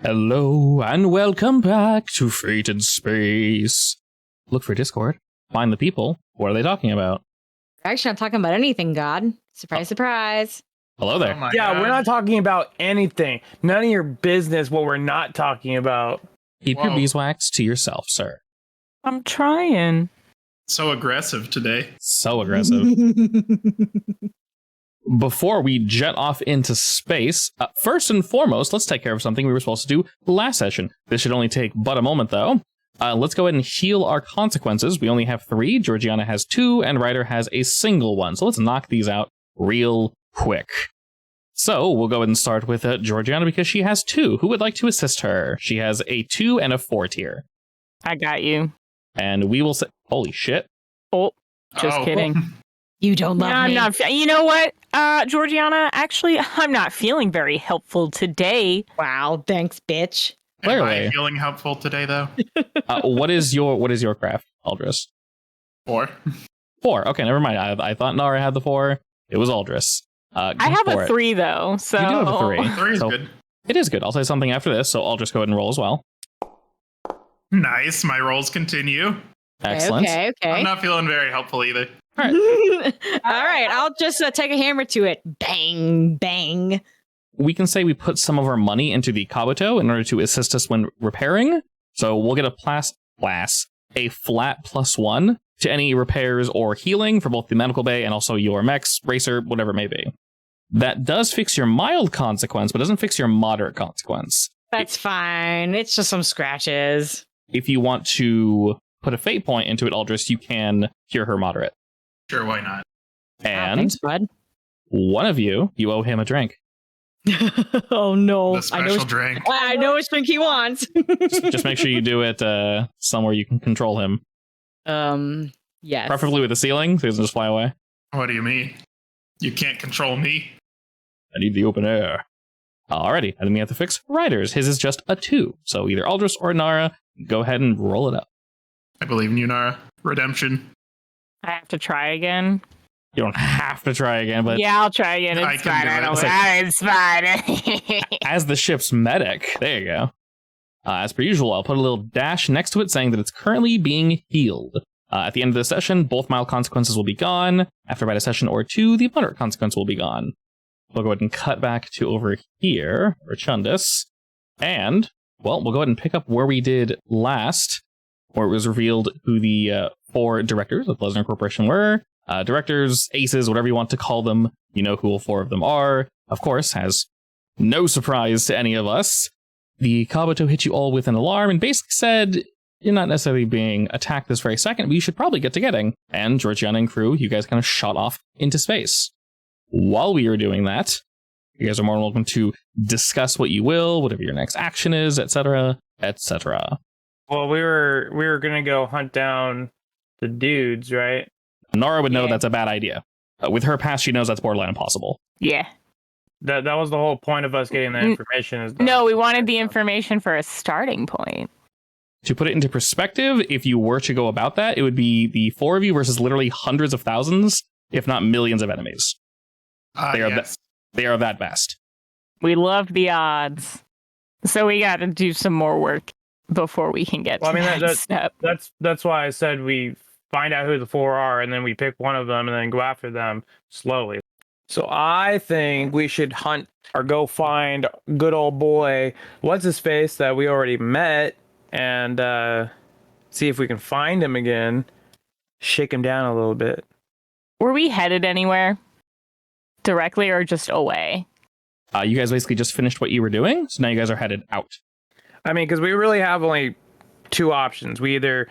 Hello and welcome back to Fate in Space. Look for Discord. Find the people. What are they talking about? We're actually not talking about anything, God. Surprise, surprise. Hello there. Oh God. We're not talking about anything. None of your business what we're not talking about. Keep your beeswax to yourself, sir. I'm trying. So aggressive today. So aggressive. Before we jet off into space, first and foremost, let's take care of something we were supposed to do last session. This should only take but a moment, though. Let's go ahead and heal our consequences. We only have 3, Georgiana has 2, and Ryder has a single one. So let's knock these out real quick. So we'll go ahead and start with Georgiana because she has 2. Who would like to assist her? She has a 2 and a 4 tier. I got you. And we will say, holy shit. Oh, just kidding. You don't love me. I'm not. You know what, Georgiana? Actually, I'm not feeling very helpful today. Wow, thanks, bitch. Clearly. Am I feeling helpful today, though? What is your craft, Aldris? 4. 4. Okay, never mind. I thought Nara had the 4. It was Aldris. I have a 3 though, so you do have a 3. 3 is So good. it is good. I'll say something after this, so Aldris go ahead and roll as well. Nice. My rolls continue. Excellent. Okay. I'm not feeling very helpful either. All right, I'll just take a hammer to it. Bang, bang. We can say we put some of our money into the Kabuto in order to assist us when repairing. So we'll get a flat +1 to any repairs or healing for both the medical bay and also your mechs, racer, whatever it may be. That does fix your mild consequence, but doesn't fix your moderate consequence. That's fine. It's just some scratches. If you want to put a fate point into it, Aldris, you can cure her moderate. Sure, why not? And thanks, bud. one of you owe him a drink. Oh no! The special drink. I know which drink he wants. Just make sure you do it somewhere you can control him. Yes. Preferably with the ceiling, so he doesn't just fly away. What do you mean? You can't control me? I need the open air. Alrighty, and then we have to fix Ryder's. His is just a 2, so either Aldris or Nara, go ahead and roll it up. I believe in you, Nara. Redemption. I have to try again. You don't have to try again, but Yeah, I'll try again. I It's can fine. do it. It's fine. as the ship's medic, there you go. As per usual, I'll put a little dash next to it saying that it's currently being healed. At the end of the session, both mild consequences will be gone. After about a session or 2, the moderate consequence will be gone. We'll go ahead and cut back to over here, or Chundus. And, well, we'll go ahead and pick up where we did last, where it was revealed who the 4 directors of Lesnar Corporation were. Directors, aces, whatever you want to call them. You know who all 4 of them are. Of course, as no surprise to any of us, the Kabuto hit you all with an alarm and basically said, you're not necessarily being attacked this very second, but you should probably get to getting. And Georgiana and crew, you guys kind of shot off into space. While we were doing that, you guys are more than welcome to discuss what you will, whatever your next action is, etc., etc. Well, we were gonna go hunt down the dudes, right? Nara would know Yeah. that's a bad idea. With her past, she knows that's borderline impossible. Yeah. That was the whole point of us getting that information. Is No, we wanted the information for a starting point. To put it into perspective, if you were to go about that, it would be the 4 of you versus literally hundreds of thousands, if not millions of enemies. They are Yes. They are that vast. We love the odds, so we got to do some more work before we can get Well, I to mean, that step. that's why I said we find out who the 4 are, and then we pick one of them, and then go after them slowly. So I think we should hunt or go find good old boy, what's his face that we already met, and see if we can find him again. Shake him down a little bit. Were we headed anywhere? Directly or just away? You guys basically just finished what you were doing, so now you guys are headed out. I mean, because we really have only 2 options. We either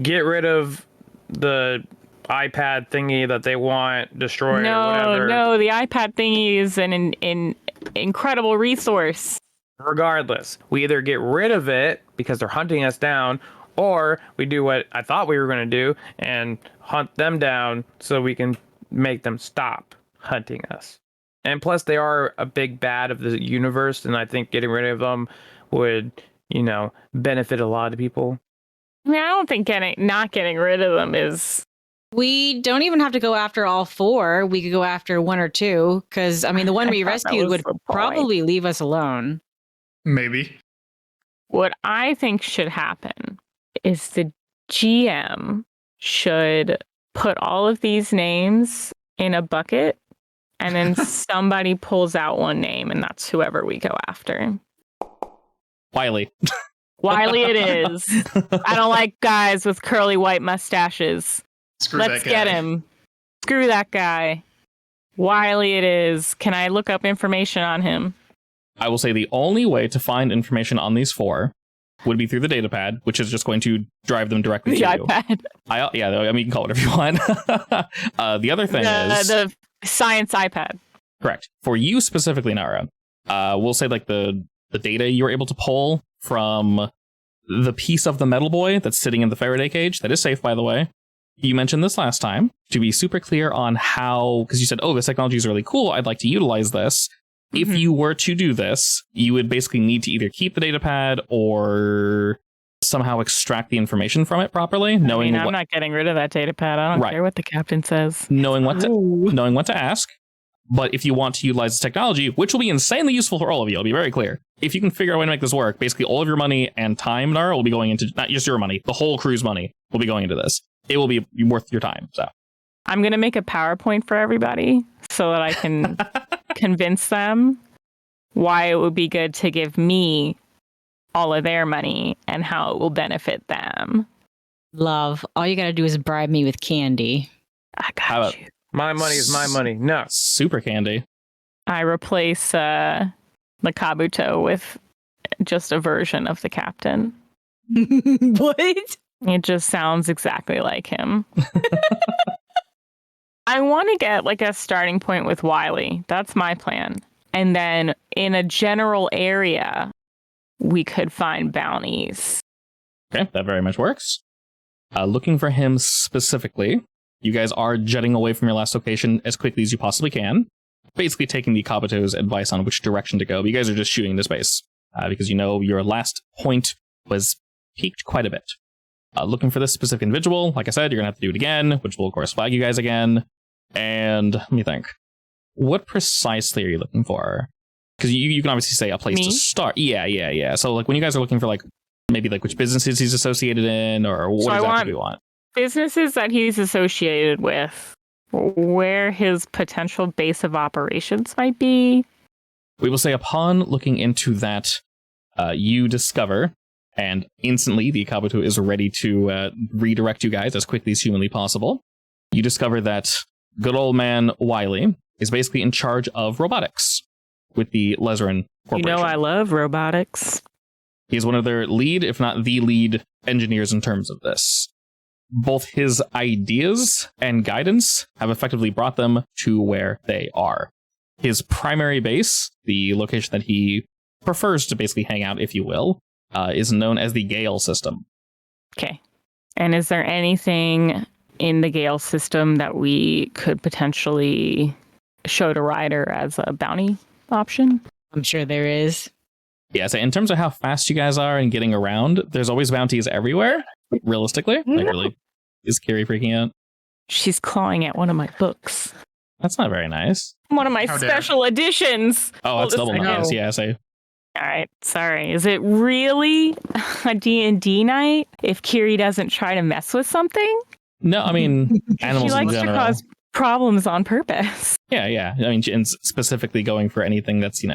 get rid of the iPad thingy that they want, destroy it or whatever. No, the iPad thingy is an incredible resource. Regardless, we either get rid of it because they're hunting us down, or we do what I thought we were going to do and hunt them down so we can make them stop hunting us. And plus, they are a big bad of the universe, and I think getting rid of them would, benefit a lot of people. I mean, I don't think not getting rid of them is. We don't even have to go after all 4. We could go after 1 or 2, because, I mean, the one I we thought that rescued was would the point. probably leave us alone. Maybe. What I think should happen is the GM should put all of these names in a bucket, and then somebody pulls out one name, and that's whoever we go after. Wiley. Wiley it is. I don't like guys with curly white mustaches. Screw Let's that guy. get him. Screw that guy. Wiley it is. Can I look up information on him? I will say the only way to find information on these 4 would be through the datapad, which is just going to drive them directly The to you. iPad. I mean, you can call it whatever you want. The other thing is... The science iPad. Correct. For you specifically, Nara, we'll say like the data you're able to pull from the piece of the metal boy that's sitting in the Faraday cage, that is safe, by the way. You mentioned this last time. To be super clear on how, because you said, oh, this technology is really cool, I'd like to utilize this. If you were to do this, you would basically need to either keep the datapad or somehow extract the information from it properly, knowing I'm not getting rid of that datapad. I don't care what the captain says. knowing what to ask. But if you want to utilize this technology, which will be insanely useful for all of you, I'll be very clear. If you can figure out a way to make this work, basically all of your money and time, Nara, will be going into, not just your money, the whole crew's money will be going into this. It will be worth your time. So I'm going to make a PowerPoint for everybody so that I can convince them why it would be good to give me all of their money and how it will benefit them. Love. All you got to do is bribe me with candy. I How got about- you. My money is my money. No. super candy. I replace the Kabuto with just a version of the captain. What? It just sounds exactly like him. I want to get like a starting point with Wiley. That's my plan. And then in a general area, we could find bounties. Okay, that very much works. Looking for him specifically, you guys are jetting away from your last location as quickly as you possibly can. Basically taking the Kabuto's advice on which direction to go. But you guys are just shooting into space because you know your last point was peaked quite a bit. Looking for this specific individual, like I said, you're going to have to do it again, which will, of course, flag you guys again. And let me think. What precisely are you looking for? Because you can obviously say a place Me? to start. Yeah. So, like, when you guys are looking for, like, maybe, like, which businesses he's associated in, or what exactly do you want? Businesses that he's associated with, where his potential base of operations might be. We will say upon looking into that, you discover, and instantly the Kabuto is ready to redirect you guys as quickly as humanly possible. You discover that good old man Wiley is basically in charge of robotics with the Lezerin Corporation. You know I love robotics. He's one of their lead, if not the lead, engineers in terms of this. Both his ideas and guidance have effectively brought them to where they are. His primary base, the location that he prefers to basically hang out, if you will, is known as the Gale system. Okay. And is there anything in the Gale system that we could potentially show to Ryder as a bounty option? I'm sure there is. Yeah, so in terms of how fast you guys are and getting around, there's always bounties everywhere, realistically. Like, really, is Carrie freaking out? She's clawing at one of my books. That's not very nice. One of my How dare. special editions. Oh, that's double nice. Yeah, so All right, sorry. Is it really a D&D night if Kiri doesn't try to mess with something? no, I mean, animals She in likes to general. cause problems on purpose. Yeah. I mean, and specifically going for anything that's,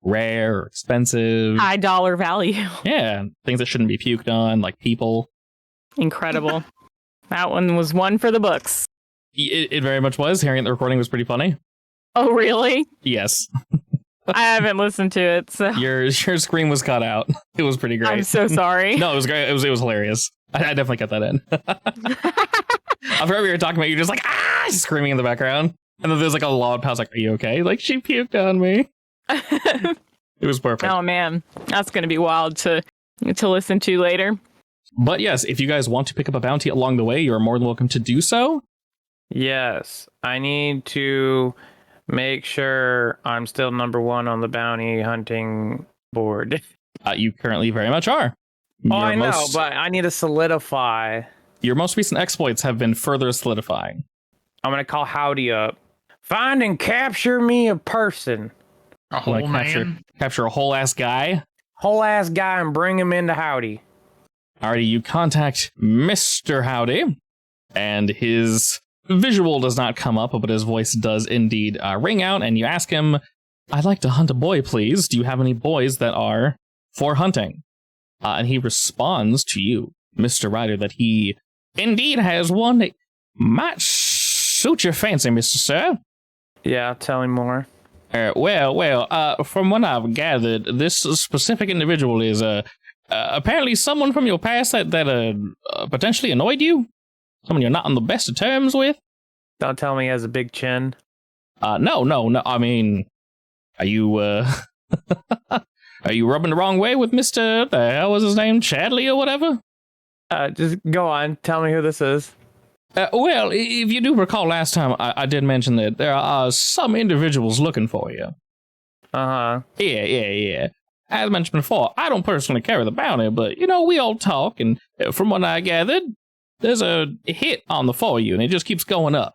rare or expensive. High dollar value. Yeah, things that shouldn't be puked on, like people. Incredible. That one was one for the books. It very much was. Hearing the recording was pretty funny. Oh, really? Yes. I haven't listened to it, so Your screen was cut out. It was pretty great. I'm so sorry. No, it was great. It was hilarious. I definitely got that in. I forgot we were talking about you just like, screaming in the background. And then there's like a loud pause, like, are you okay? Like, she puked on me. It was perfect. Oh man, that's gonna be wild to listen to later. But yes, if you guys want to pick up a bounty along the way, you're more than welcome to do so. Yes, I need to make sure I'm still number one on the bounty hunting board. You currently very much are. Oh, I know, but I need to solidify. Your most recent exploits have been further solidifying. I'm gonna call Howdy up. Find and capture me a person. A whole Like, man. capture a whole ass guy. whole ass guy and bring him into Howdy. Alrighty, you contact Mr. Howdy, and his visual does not come up, but his voice does indeed ring out, and you ask him, I'd like to hunt a boy, please. Do you have any boys that are for hunting? And he responds to you, Mr. Ryder, that he indeed has one that might suit your fancy, Mr. Sir. Yeah, tell me more. From what I've gathered, this specific individual is apparently someone from your past that potentially annoyed you? Someone you're not on the best of terms with? Don't tell me he has a big chin. No. I mean, are you, are you rubbing the wrong way with Mr. the hell was his name? Chadley or whatever? Just go on. Tell me who this is. Well, if you do recall last time, I did mention that there are some individuals looking for you. Uh-huh. Yeah. As mentioned before, I don't personally carry the bounty, but, we all talk, and from what I gathered, there's a hit on the for you, and it just keeps going up.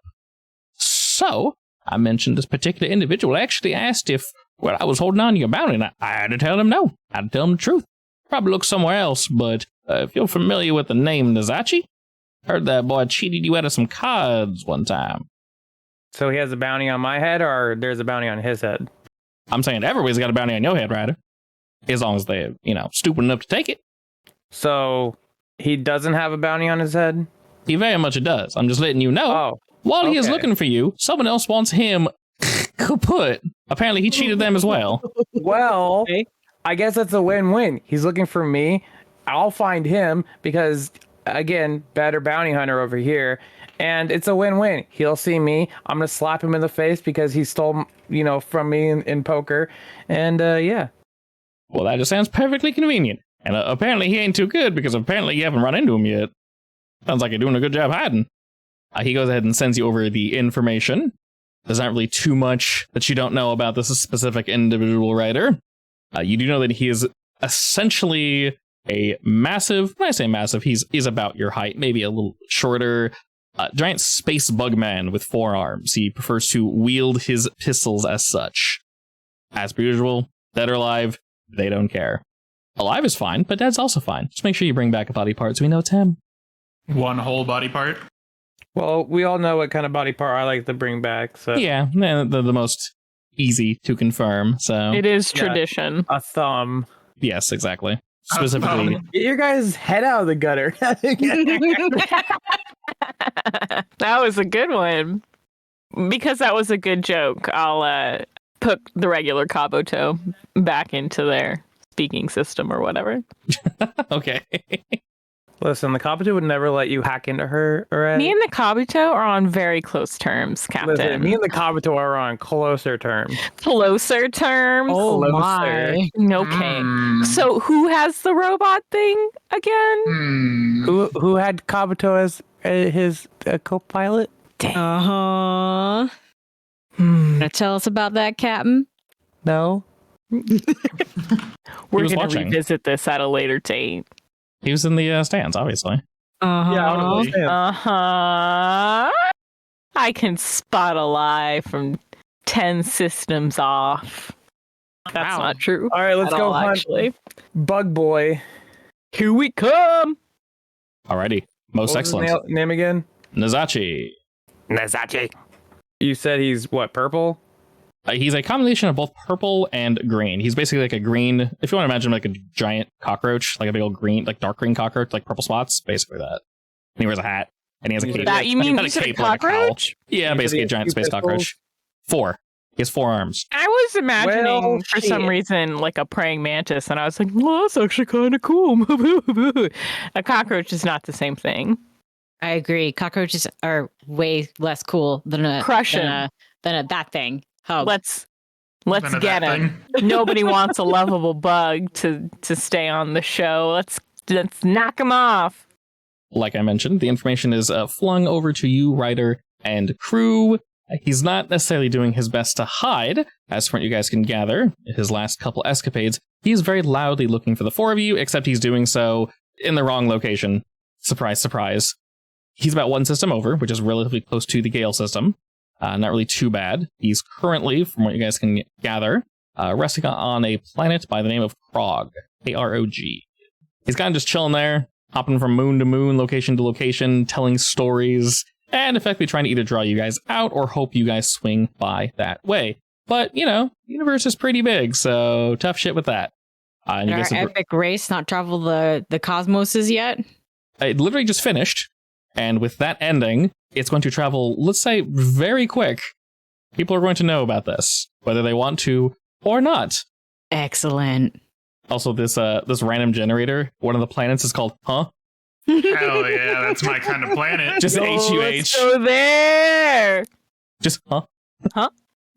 So, I mentioned this particular individual actually asked if, I was holding on to your bounty, and I had to tell him no. I had to tell him the truth. Probably look somewhere else, but if you're familiar with the name Nazachi, heard that boy cheated you out of some cards one time. So he has a bounty on my head, or there's a bounty on his head? I'm saying everybody's got a bounty on your head, Ryder. As long as they're, stupid enough to take it. So he doesn't have a bounty on his head? He very much does. I'm just letting you know. Oh. While he is looking for you, someone else wants him kaput. Apparently he cheated them as well. Well, Okay. I guess it's a win-win. He's looking for me. I'll find him because, again, better bounty hunter over here. And it's a win-win. He'll see me. I'm going to slap him in the face because he stole, from me in poker. And, yeah. Well, that just sounds perfectly convenient. And apparently he ain't too good because apparently you haven't run into him yet. Sounds like you're doing a good job hiding. He goes ahead and sends you over the information. There's not really too much that you don't know about this specific individual writer. You do know that he is essentially a massive, when I say massive, he's about your height, maybe a little shorter, giant space bugman with 4 arms. He prefers to wield his pistols as such. As per usual, dead or alive, they don't care. Alive is fine, but dead's also fine. Just make sure you bring back a body part so we know it's him. One whole body part. Well, we all know what kind of body part I like to bring back. So Yeah, the most easy to confirm, so... It is tradition. a thumb. Yes, exactly. Specifically... Get your guys' head out of the gutter. That was a good one. Because that was a good joke, I'll put the regular Kabuto back into their speaking system or whatever. Okay. Listen, the Kabuto would never let you hack into her, alright? Me and the Kabuto are on very close terms, Captain. Listen, me and the Kabuto are on closer terms. Closer terms? Oh Closer. my. Okay. So who has the robot thing again? Who had Kabuto as his co-pilot? Uh-huh. Gonna tell us about that, Captain? No. We're was going to watching. revisit this at a later date. He was in the stands, obviously. Uh-huh. Yeah, I don't understand. Uh-huh. I can spot a lie from 10 systems off. That's Wow. not true. All right, let's at go all, hunt actually. Bug Boy. Here we come. Alrighty. Most What was his excellent. name again? Nazachi. Nazachi. You said he's what, purple? He's a combination of both purple and green. He's basically like a green, if you want to imagine like a giant cockroach, like a big old green, like dark green cockroach, like purple spots, basically that. And he wears a hat, and he has a cape. That, you mean Not he's a cape, like a cowl. cockroach? Yeah, He basically a has giant two space pistols? cockroach. 4. He has 4 arms. I was imagining Well, for some shit. reason like a praying mantis, and I was like, well, that's actually kind of cool. A cockroach is not the same thing. I agree. Cockroaches are way less cool than Crush 'em. that thing. Oh, Let's None of get that him. thing. Nobody wants a lovable bug to stay on the show. Let's knock him off. Like I mentioned, the information is flung over to you, writer, and crew. He's not necessarily doing his best to hide, as from what you guys can gather. His last couple escapades, he's very loudly looking for the 4 of you, except he's doing so in the wrong location. Surprise, surprise. He's about 1 system over, which is relatively close to the Gale system. Not really too bad. He's currently, from what you guys can gather, resting on a planet by the name of Krog. A-R-O-G. He's kind of just chilling there, hopping from moon to moon, location to location, telling stories, and effectively trying to either draw you guys out or hope you guys swing by that way. But, you know, the universe is pretty big, so tough shit with that. And you Our guys epic race not travel the cosmoses yet? it literally just finished, and with that ending, it's going to travel, let's say, very quick. People are going to know about this, whether they want to or not. Excellent. Also, this random generator, one of the planets is called Huh? Hell yeah, that's my kind of planet. Just Let's H-U-H. go there. Just Huh? Huh?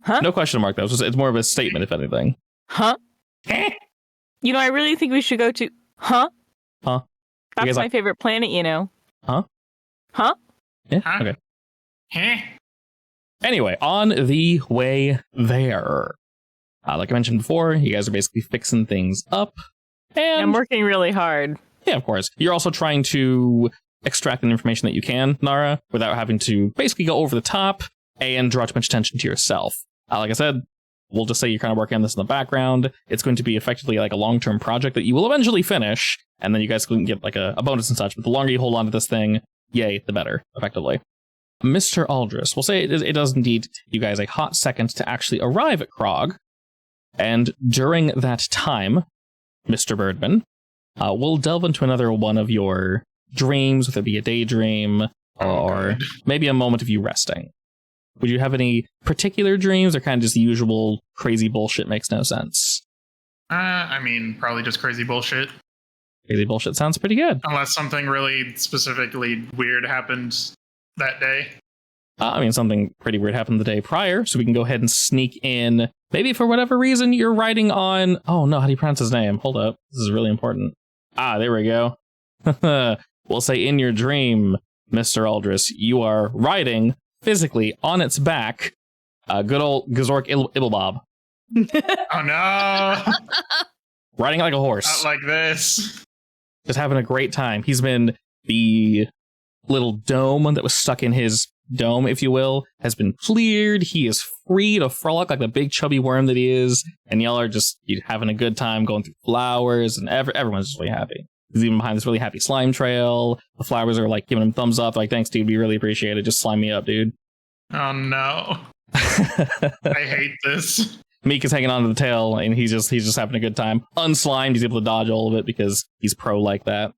Huh? No question mark, though. It's more of a statement, if anything. Huh? You know, I really think we should go to Huh? Huh? You That's guys my like- favorite planet, you know. Huh? Huh? Yeah? Huh? Okay. Huh? Anyway, on the way there. Like I mentioned before, you guys are basically fixing things up. And I'm working really hard. yeah, of course. You're also trying to extract the information that you can, Nara, without having to basically go over the top and draw too much attention to yourself. Like I said, we'll just say you're kind of working on this in the background. It's going to be effectively like a long-term project that you will eventually finish, and then you guys can get like a bonus and such. But the longer you hold on to this thing, yay, the better, effectively. Mr. Aldris, we'll say it does indeed take you guys a hot second to actually arrive at Krog. And during that time, Mr. Birdman, we'll delve into another one of your dreams, whether it be a daydream or maybe a moment of you resting. Would you have any particular dreams or kind of just the usual crazy bullshit makes no sense? I mean, probably just crazy bullshit. Crazy bullshit sounds pretty good. Unless something really specifically weird happened that day. I mean, something pretty weird happened the day prior, so we can go ahead and sneak in. Maybe for whatever reason you're writing on... Oh no, how do you pronounce his name? Hold up. This is really important. There we go. We'll say in your dream, Mr. Aldris, you are riding physically on its back, good old Gazork Ibblebob. Oh no! Riding like a horse. Not like this. Just having a great time. He's been the little dome that was stuck in his dome, if you will, has been cleared. He is free to frolic like the big chubby worm that he is, and y'all are just having a good time going through flowers, and everyone's just really happy. He's even behind this really happy slime trail. The flowers are like giving him thumbs up, like, thanks dude, we really appreciate it, just slime me up, dude. Oh no. I hate this. Meek is hanging on to the tail, and he's just having a good time. Unslimed, he's able to dodge all of it because he's pro like that.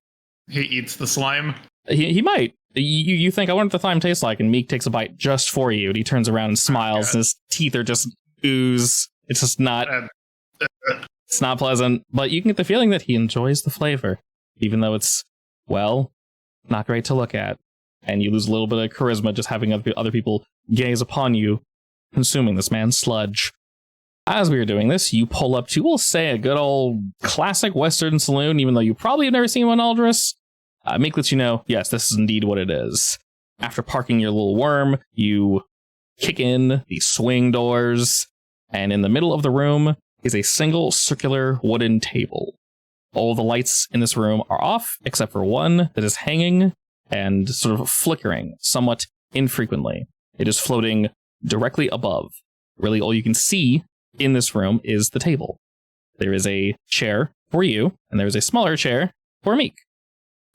He eats the slime. He might. You think, I wonder what the slime tastes like, and Meek takes a bite just for you, and he turns around and smiles, and his teeth are just ooze. It's just not... It's not pleasant, but you can get the feeling that he enjoys the flavor, even though it's, well, not great to look at. And you lose a little bit of charisma just having other people gaze upon you, consuming this man's sludge. As we are doing this, you pull up to, we'll say, a good old classic Western saloon, even though you probably have never seen one, Aldris. Meek lets you know, yes, this is indeed what it is. After parking your little worm, you kick in the swing doors, and in the middle of the room is a single circular wooden table. All the lights in this room are off, except for one that is hanging and sort of flickering somewhat infrequently. It is floating directly above. Really, all you can see in this room is the table. There is a chair for you, and there is a smaller chair for Meek.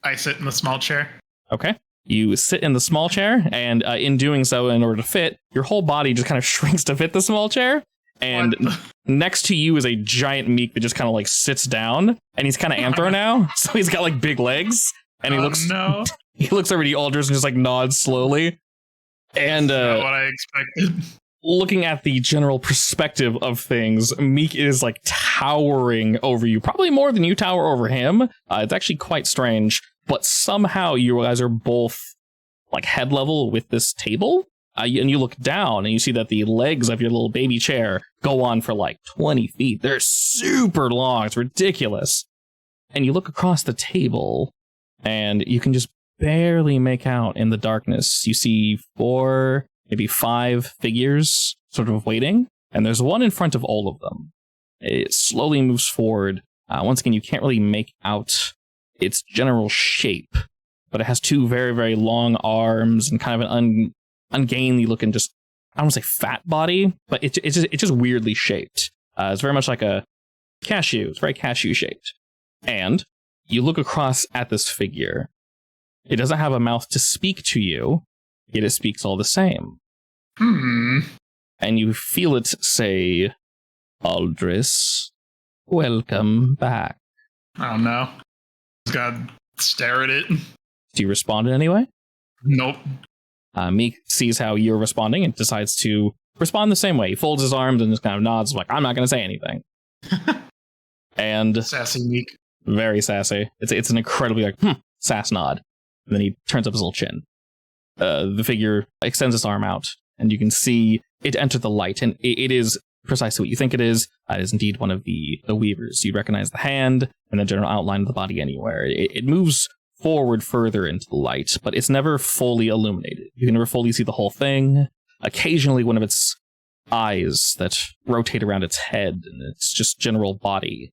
I sit in the small chair. Okay. You sit in the small chair, and in doing so, in order to fit, your whole body just kind of shrinks to fit the small chair. And next to you is a giant Meek that just kind of like sits down, and he's kind of anthro now, so he's got like big legs, and he looks he looks over to you, Aldris, and just like nods slowly. And not what I expected. Looking at the general perspective of things, Meek is like towering over you, probably more than you tower over him. It's actually quite strange, but somehow you guys are both like head level with this table. And you look down and you see that the legs of your little baby chair go on for like 20 feet. They're super long. It's ridiculous. And you look across the table and you can just barely make out in the darkness. You see 4, maybe 5 figures sort of waiting, and there's one in front of all of them. It slowly moves forward. Once again, you can't really make out its general shape, but it has 2 very, very long arms and kind of an ungainly looking, just, I don't want to say fat body, but it's just weirdly shaped. It's very much like a cashew. It's very cashew shaped. And you look across at this figure. It doesn't have a mouth to speak to you, yet it speaks all the same. And you feel it say, Aldris, welcome back. Oh no. Just gotta stare at it. Do you respond in any way? Nope. Meek sees how you're responding and decides to respond the same way. He folds his arms and just kind of nods, like, I'm not going to say anything. And Sassy Meek. very sassy. It's an incredibly like, sass nod. And then he turns up his little chin. The figure extends its arm out, and you can see it enter the light, and it is precisely what you think it is. It is indeed one of the weavers. You recognize the hand and the general outline of the body anywhere. It moves forward further into the light, but it's never fully illuminated. You can never fully see the whole thing. Occasionally one of its eyes that rotate around its head and its just general body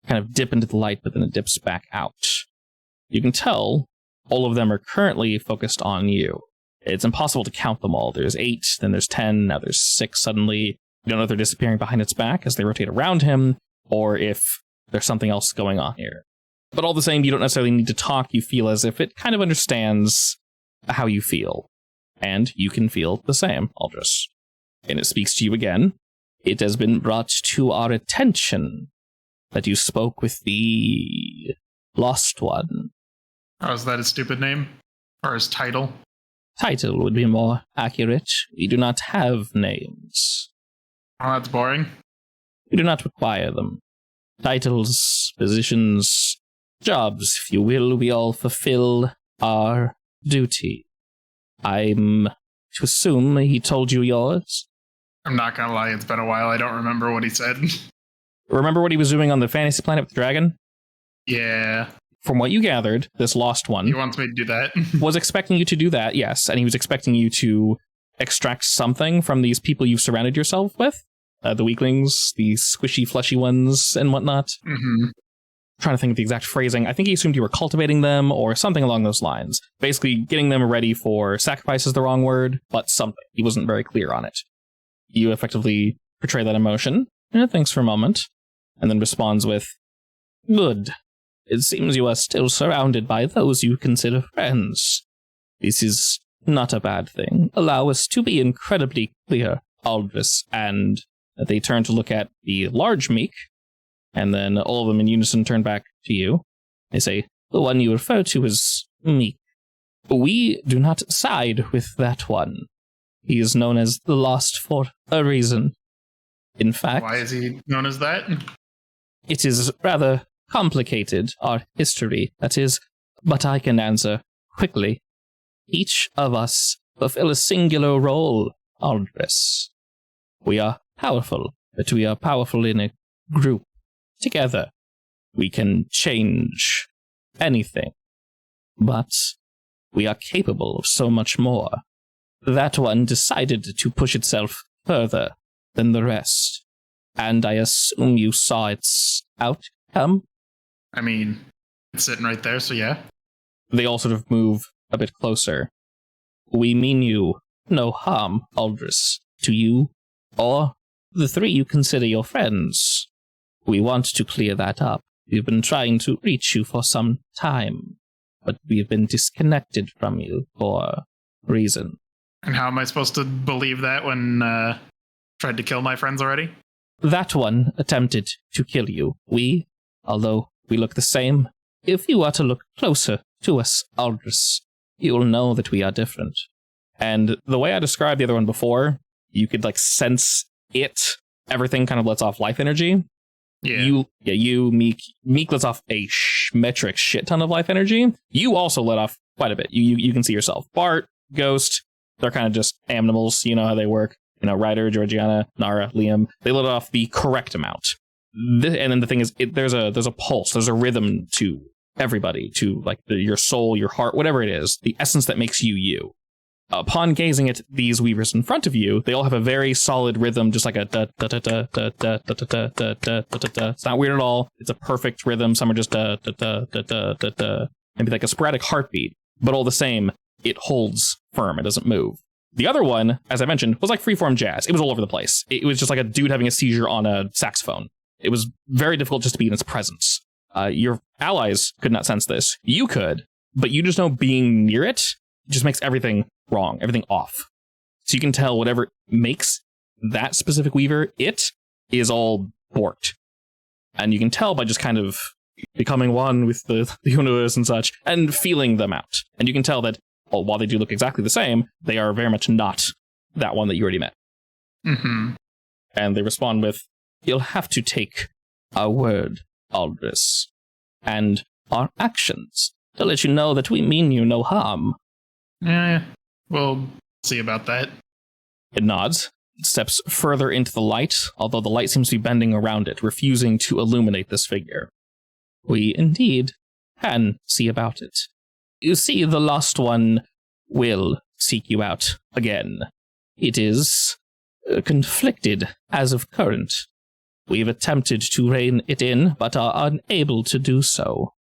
kind of dip into the light, but then it dips back out. You can tell all of them are currently focused on you. It's impossible to count them all. There's 8, then there's 10, now there's 6 suddenly. You don't know if they're disappearing behind its back as they rotate around him, or if there's something else going on here. But all the same, you don't necessarily need to talk. You feel as if it kind of understands how you feel. And you can feel the same, Aldris. And it speaks to you again. It has been brought to our attention that you spoke with the Lost One. Oh, is that his stupid name? Or his title? Title would be more accurate. We do not have names. Oh, that's boring. We do not require them. Titles, positions, jobs, if you will, we all fulfill our duty. I'm to assume he told you yours? I'm not gonna lie, it's been a while. I don't remember what he said. Remember what he was doing on the fantasy planet with the dragon? Yeah. From what you gathered, this Lost One He wants me to do that. was expecting you to do that, yes, and he was expecting you to extract something from these people you've surrounded yourself with. The weaklings, the squishy, fleshy ones, and whatnot. Mm-hmm. Trying to think of the exact phrasing. I think he assumed you were cultivating them or something along those lines. Basically, getting them ready for sacrifice is the wrong word, but something. He wasn't very clear on it. You effectively portray that emotion, and it thinks for a moment, and then responds with, Good. It seems you are still surrounded by those you consider friends. This is not a bad thing. Allow us to be incredibly clear, Aldris, and they turn to look at the large Meek, and then all of them in unison turn back to you. They say, the one you refer to as Meek. We do not side with that one. He is known as the Lost for a reason. In fact... Why is he known as that? It is rather complicated, our history, that is, but I can answer quickly. Each of us fulfill a singular role, Aldris. We are powerful, but we are powerful in a group. Together, we can change anything. But we are capable of so much more. That one decided to push itself further than the rest. And I assume you saw its outcome? I mean, it's sitting right there, so yeah. They all sort of move a bit closer. We mean you no harm, Aldris, to you, or the 3 you consider your friends. We want to clear that up. We've been trying to reach you for some time, but we've been disconnected from you for a reason. And how am I supposed to believe that when tried to kill my friends already? That one attempted to kill you. We, although we look the same, if you are to look closer to us, Aldris, you will know that we are different. And the way I described the other one before, you could sense it. Everything kind of lets off life energy. Yeah. Meek lets off a metric shit ton of life energy. You also let off quite a bit. You can see yourself. Bart, Ghost, they're kind of just animals. You know how they work. Ryder, Georgiana, Nara, Liam. They let off the correct amount. And then the thing is, there's a pulse, there's a rhythm to everybody, to your soul, your heart, whatever it is, the essence that makes you you. Upon gazing at these weavers in front of you, they all have a very solid rhythm, just like a da da da da da da da da da da da da. It's not weird at all. It's a perfect rhythm. Some are just da da da da da da da, maybe like a sporadic heartbeat, but all the same, it holds firm. It doesn't move. The other one, as I mentioned, was like freeform jazz. It was all over the place. It was just like a dude having a seizure on a saxophone. It was very difficult just to be in its presence. Your allies could not sense this. You could, but you just know being near it just makes everything wrong, everything off. So you can tell whatever makes that specific weaver, it is all borked. And you can tell by just kind of becoming one with the universe and such, and feeling them out. And you can tell that, while they do look exactly the same, they are very much not that one that you already met. Mm-hmm. And they respond with, "You'll have to take our word, Aldris, and our actions to let you know that we mean you no harm." Yeah, we'll see about that. It nods, steps further into the light, although the light seems to be bending around it, refusing to illuminate this figure. "We indeed can see about it. You see, the Lost One will seek you out again. It is conflicted as of current. We've attempted to rein it in, but are unable to do so.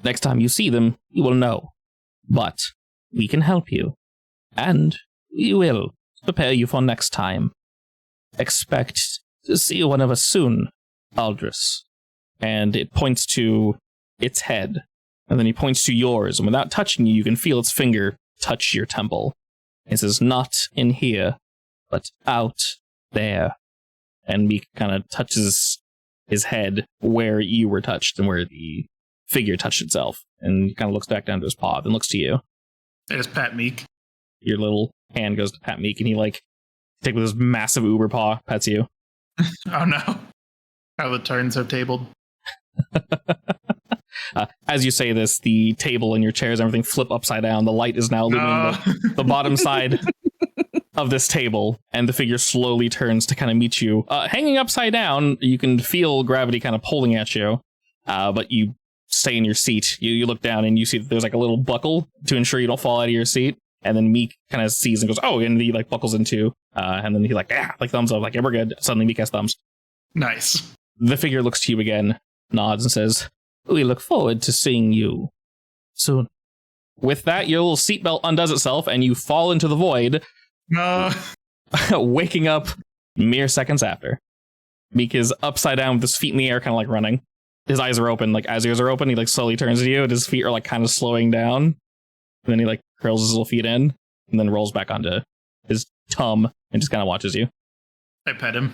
Next time you see them, you will know. But we can help you. And we will prepare you for next time. Expect to see one of us soon, Aldris." And it points to its head. And then he points to yours, and without touching you, you can feel its finger touch your temple. It says, "Not in here, but out there." And Meek kind of touches his head where you were touched and where the figure touched itself. And he kind of looks back down to his paw, then looks to you. I just pat Meek. Your little hand goes to pat Meek, and he take with his massive uber paw, pets you. Oh no. How the turns have tabled. As you say this, the table and your chairs and everything flip upside down. The light is now illuminating the bottom side of this table, and the figure slowly turns to kind of meet you. Hanging upside down, you can feel gravity kind of pulling at you, but you stay in your seat. You look down and you see that there's a little buckle to ensure you don't fall out of your seat. And then Meek kind of sees and goes, "Oh," and he buckles into, and then he thumbs up, "Yeah, we're good." Suddenly Meek has thumbs. Nice. The figure looks to you again, nods, and says, "We look forward to seeing you soon." With that, your little seatbelt undoes itself, and you fall into the void, No. waking up mere seconds after. Meek is upside down with his feet in the air, kind of running. His eyes are open, as yours are open, he slowly turns to you, and his feet are kind of slowing down. And then he curls his little feet in, and then rolls back onto his tum, and just kind of watches you. I pet him.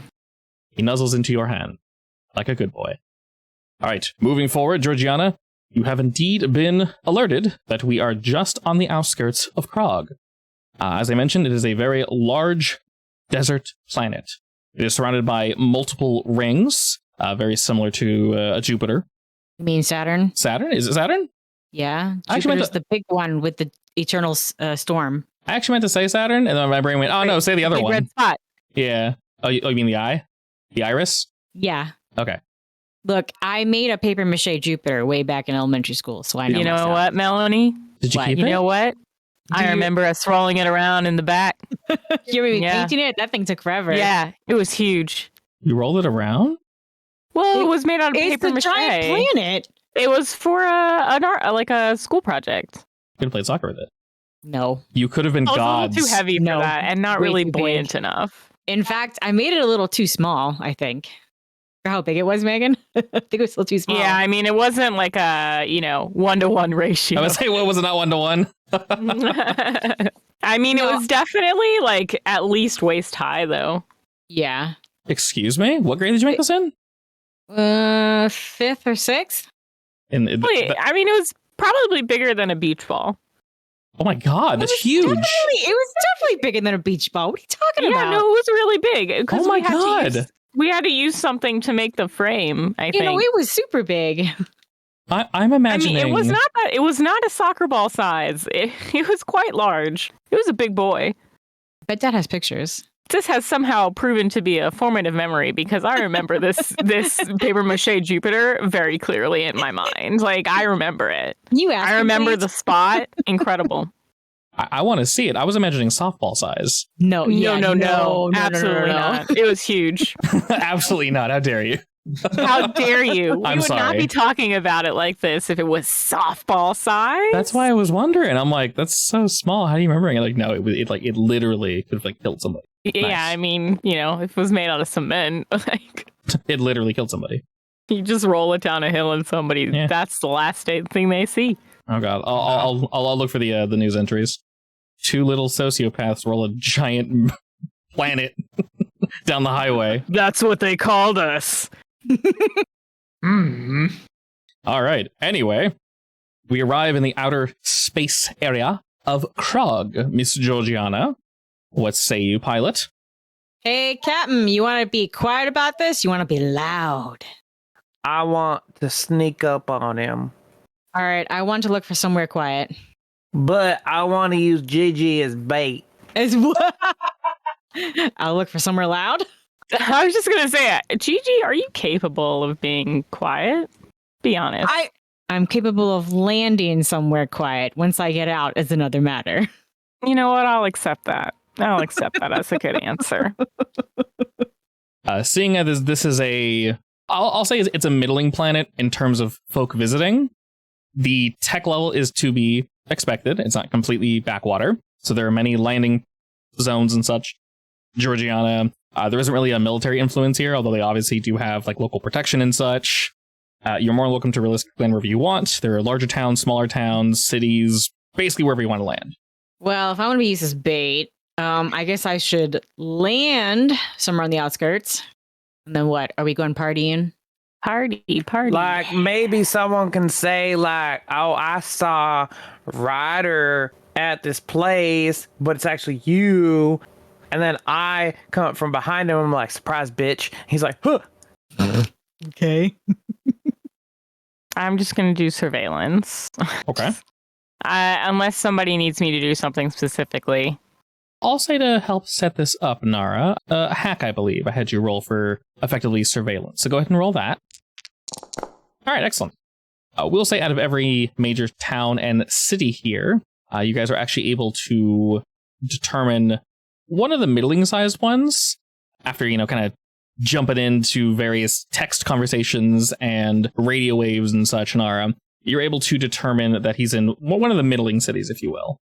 He nuzzles into your hand, like a good boy. All right, moving forward, Georgiana, you have indeed been alerted that we are just on the outskirts of Krog. As I mentioned, it is a very large desert planet. It is surrounded by multiple rings, very similar to a Jupiter. You mean Saturn? Saturn? Is it Saturn? Yeah. I actually meant Jupiter's the big one with the eternal storm. I actually meant to say Saturn, and then my brain went, "Oh no, say the other big one." red spot. Yeah. Oh, you mean the eye? The iris? Yeah. Okay. Look, I made a paper mache Jupiter way back in elementary school, so I know. You know myself. what, Melanie? Did you What? keep You it? know what? I remember us rolling it around in the back. You were Yeah. painting it? That thing took forever. Yeah, it was huge. You rolled it around? Well, it was made out of It's paper a mache. giant planet. It was for a school project. Could have played soccer with it. No. You could have been It was gods. a little too heavy for No, that, and not way really too big. buoyant enough. In fact, I made it a little too small, I think. For how big it was, Megan? I think it was still too small. Yeah, I mean, it wasn't like a 1-to-1 ratio. I would say, what was it, not 1-to-1? I mean, No. it was definitely at least waist high, though. Yeah. Excuse me? What grade did you make this in? 5th or 6th? Wait, I mean, it was probably bigger than a beach ball. Oh my god, that's huge. It was definitely bigger than a beach ball. What are you talking Yeah, about? no, it was really big. 'Cause Oh my we had to god. we had to use something to make the frame, I think. it was super big. I'm I mean, imagining. it was not a soccer ball size. It was quite large. It was a big boy. But Dad has pictures. This has somehow proven to be a formative memory because I remember this paper mache Jupiter very clearly in my mind. I remember it. You asked. I remember the spot. Incredible. I want to see it. I was imagining softball size. No, No, absolutely not. It was huge. Absolutely not. How dare you? How dare you? We I'm would not sorry. be talking about it like this if it was softball size. That's why I was wondering. I'm like, that's so small. How do you remember it? No, it literally could have killed somebody. Yeah, Nice. I mean, if it was made out of cement, It literally killed somebody. You just roll it down a hill and that's the last thing they see. Oh god, I'll look for the news entries. 2 little sociopaths roll a giant planet down the highway. That's what they called us. All right. Anyway, we arrive in the outer space area of Krog, Miss Georgiana. What say you, pilot? Hey, Captain, you want to be quiet about this? You want to be loud? I want to sneak up on him, All right, I want to look for somewhere quiet. but I want to use Gigi as bait. As what? I'll look for somewhere loud. I was just gonna say, Gigi, are you capable of being quiet? Be honest. I'm capable of landing somewhere quiet. Once I get out, is another matter. You know what? I'll accept that. I'll accept that as a good answer. Seeing as this is I'll say it's a middling planet in terms of folk visiting. The tech level is to be expected. It's not completely backwater. So there are many landing zones and such. Georgiana, there isn't really a military influence here, although they obviously do have like local protection and such. You're more welcome to realistically land wherever you want. There are larger towns, smaller towns, cities, basically wherever you want to land. Well, if I want to be used as bait, I guess I should land somewhere on the outskirts. And then what? Are we going partying? Party. Like maybe someone can say like, "Oh, I saw Ryder at this place, but it's actually you." And then I come up from behind him. I'm like, "Surprise, bitch!" He's like, "Huh." Okay. I'm just gonna do surveillance. Okay. Unless somebody needs me to do something specifically. I'll say to help set this up, Nara, a hack, I believe. I had you roll for effectively surveillance. So go ahead and roll that. All right, excellent. We'll say out of every major town and city here, you guys are actually able to determine one of the middling-sized ones after, kind of jumping into various text conversations and radio waves and such, Nara. You're able to determine that he's in one of the middling cities, if you will.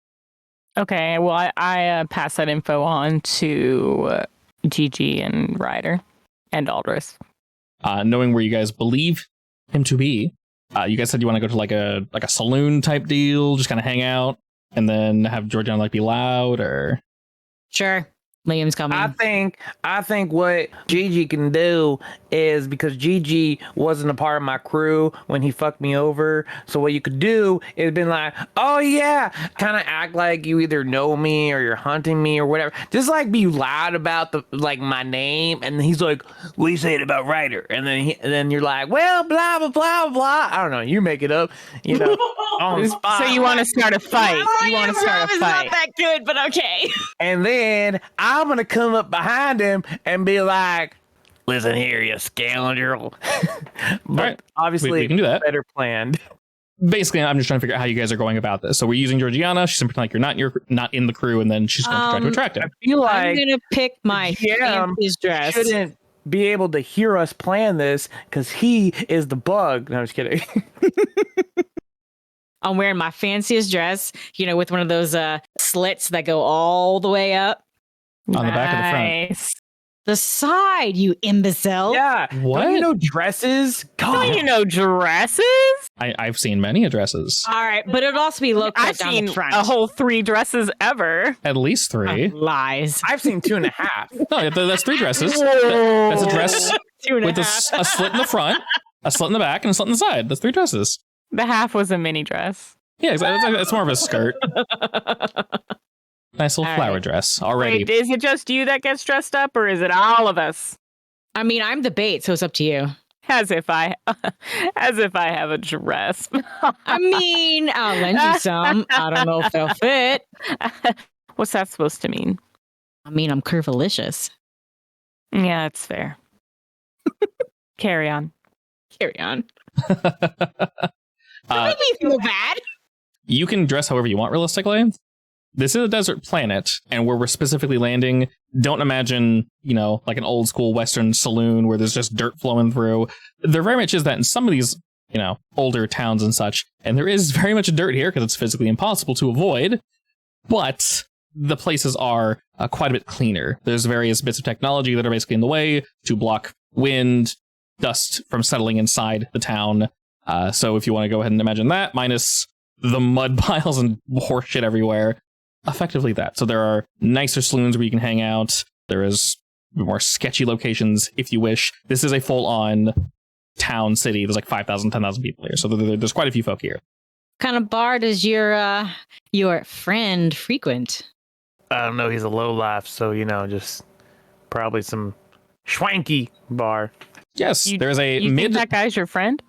Okay, well, I pass that info on to Gigi and Ryder and Aldris. Knowing where you guys believe him to be, you guys said you want to go to like a saloon type deal, just kind of hang out, and then have Georgiana be loud, or Sure. Liam's coming. I think what Gigi can do is, because Gigi wasn't a part of my crew when he fucked me over, so what you could do is been like, "Oh yeah," kind of act like you either know me or you're hunting me or whatever. Just like be loud about my name, and he's like, "What are you saying about Ryder?" And then you're like, "Well, blah blah blah blah." I don't know. You make it up, on the spot. So you want to start a fight? You want to start a fight? Not that good, but okay. And then I'm going to come up behind him and be like, "Listen here, you scoundrel." But right. obviously, we can do that. Better planned. Basically, I'm just trying to figure out how you guys are going about this. So we're using Georgiana. She's pretending like you're not in the crew, and then she's going to try to attract him. I feel like I'm going to pick my fanciest dress. shouldn't be able to hear us plan this because he is the bug. No, I'm just kidding. I'm wearing my fanciest dress, with one of those slits that go all the way up. On the back or the front? Nice. The side, you imbecile. Yeah. What? Don't you know dresses? God. Don't you know dresses? I've seen many dresses. All right, but it'll also be low cut I've down seen the front. a whole 3 dresses ever. At least 3. Lies. I've seen 2.5. No, that's 3 dresses. That's a dress 2.5. with a slit in the front, a slit in the back, and a slit in the side. That's 3 dresses. The half was a mini dress. Yeah, it's more of a skirt. Nice little flower dress already. Wait, is it just you that gets dressed up, or is it all of us? I mean, I'm the bait, so it's up to you. As if I have a dress. I mean, I'll lend you some. I don't know if they'll fit. What's that supposed to mean? I mean, I'm curvilicious. Yeah, that's fair. Carry on. Carry on. Don't make me feel bad. You can dress however you want, realistically. This is a desert planet, and where we're specifically landing, don't imagine, like an old school Western saloon where there's just dirt flowing through. There very much is that in some of these, older towns and such, and there is very much dirt here because it's physically impossible to avoid, but the places are quite a bit cleaner. There's various bits of technology that are basically in the way to block wind, dust from settling inside the town. So if you want to go ahead and imagine that, minus the mud piles and horse shit everywhere, effectively that. So there are nicer saloons where you can hang out. There is more sketchy locations if you wish. This is a full-on town city. There's like 5,000, 10,000 people here. So there's quite a few folk here. What kind of bar does your friend frequent? I don't know. He's a lowlife, so just probably some schwanky bar. Yes, there is a You think that guy's your friend?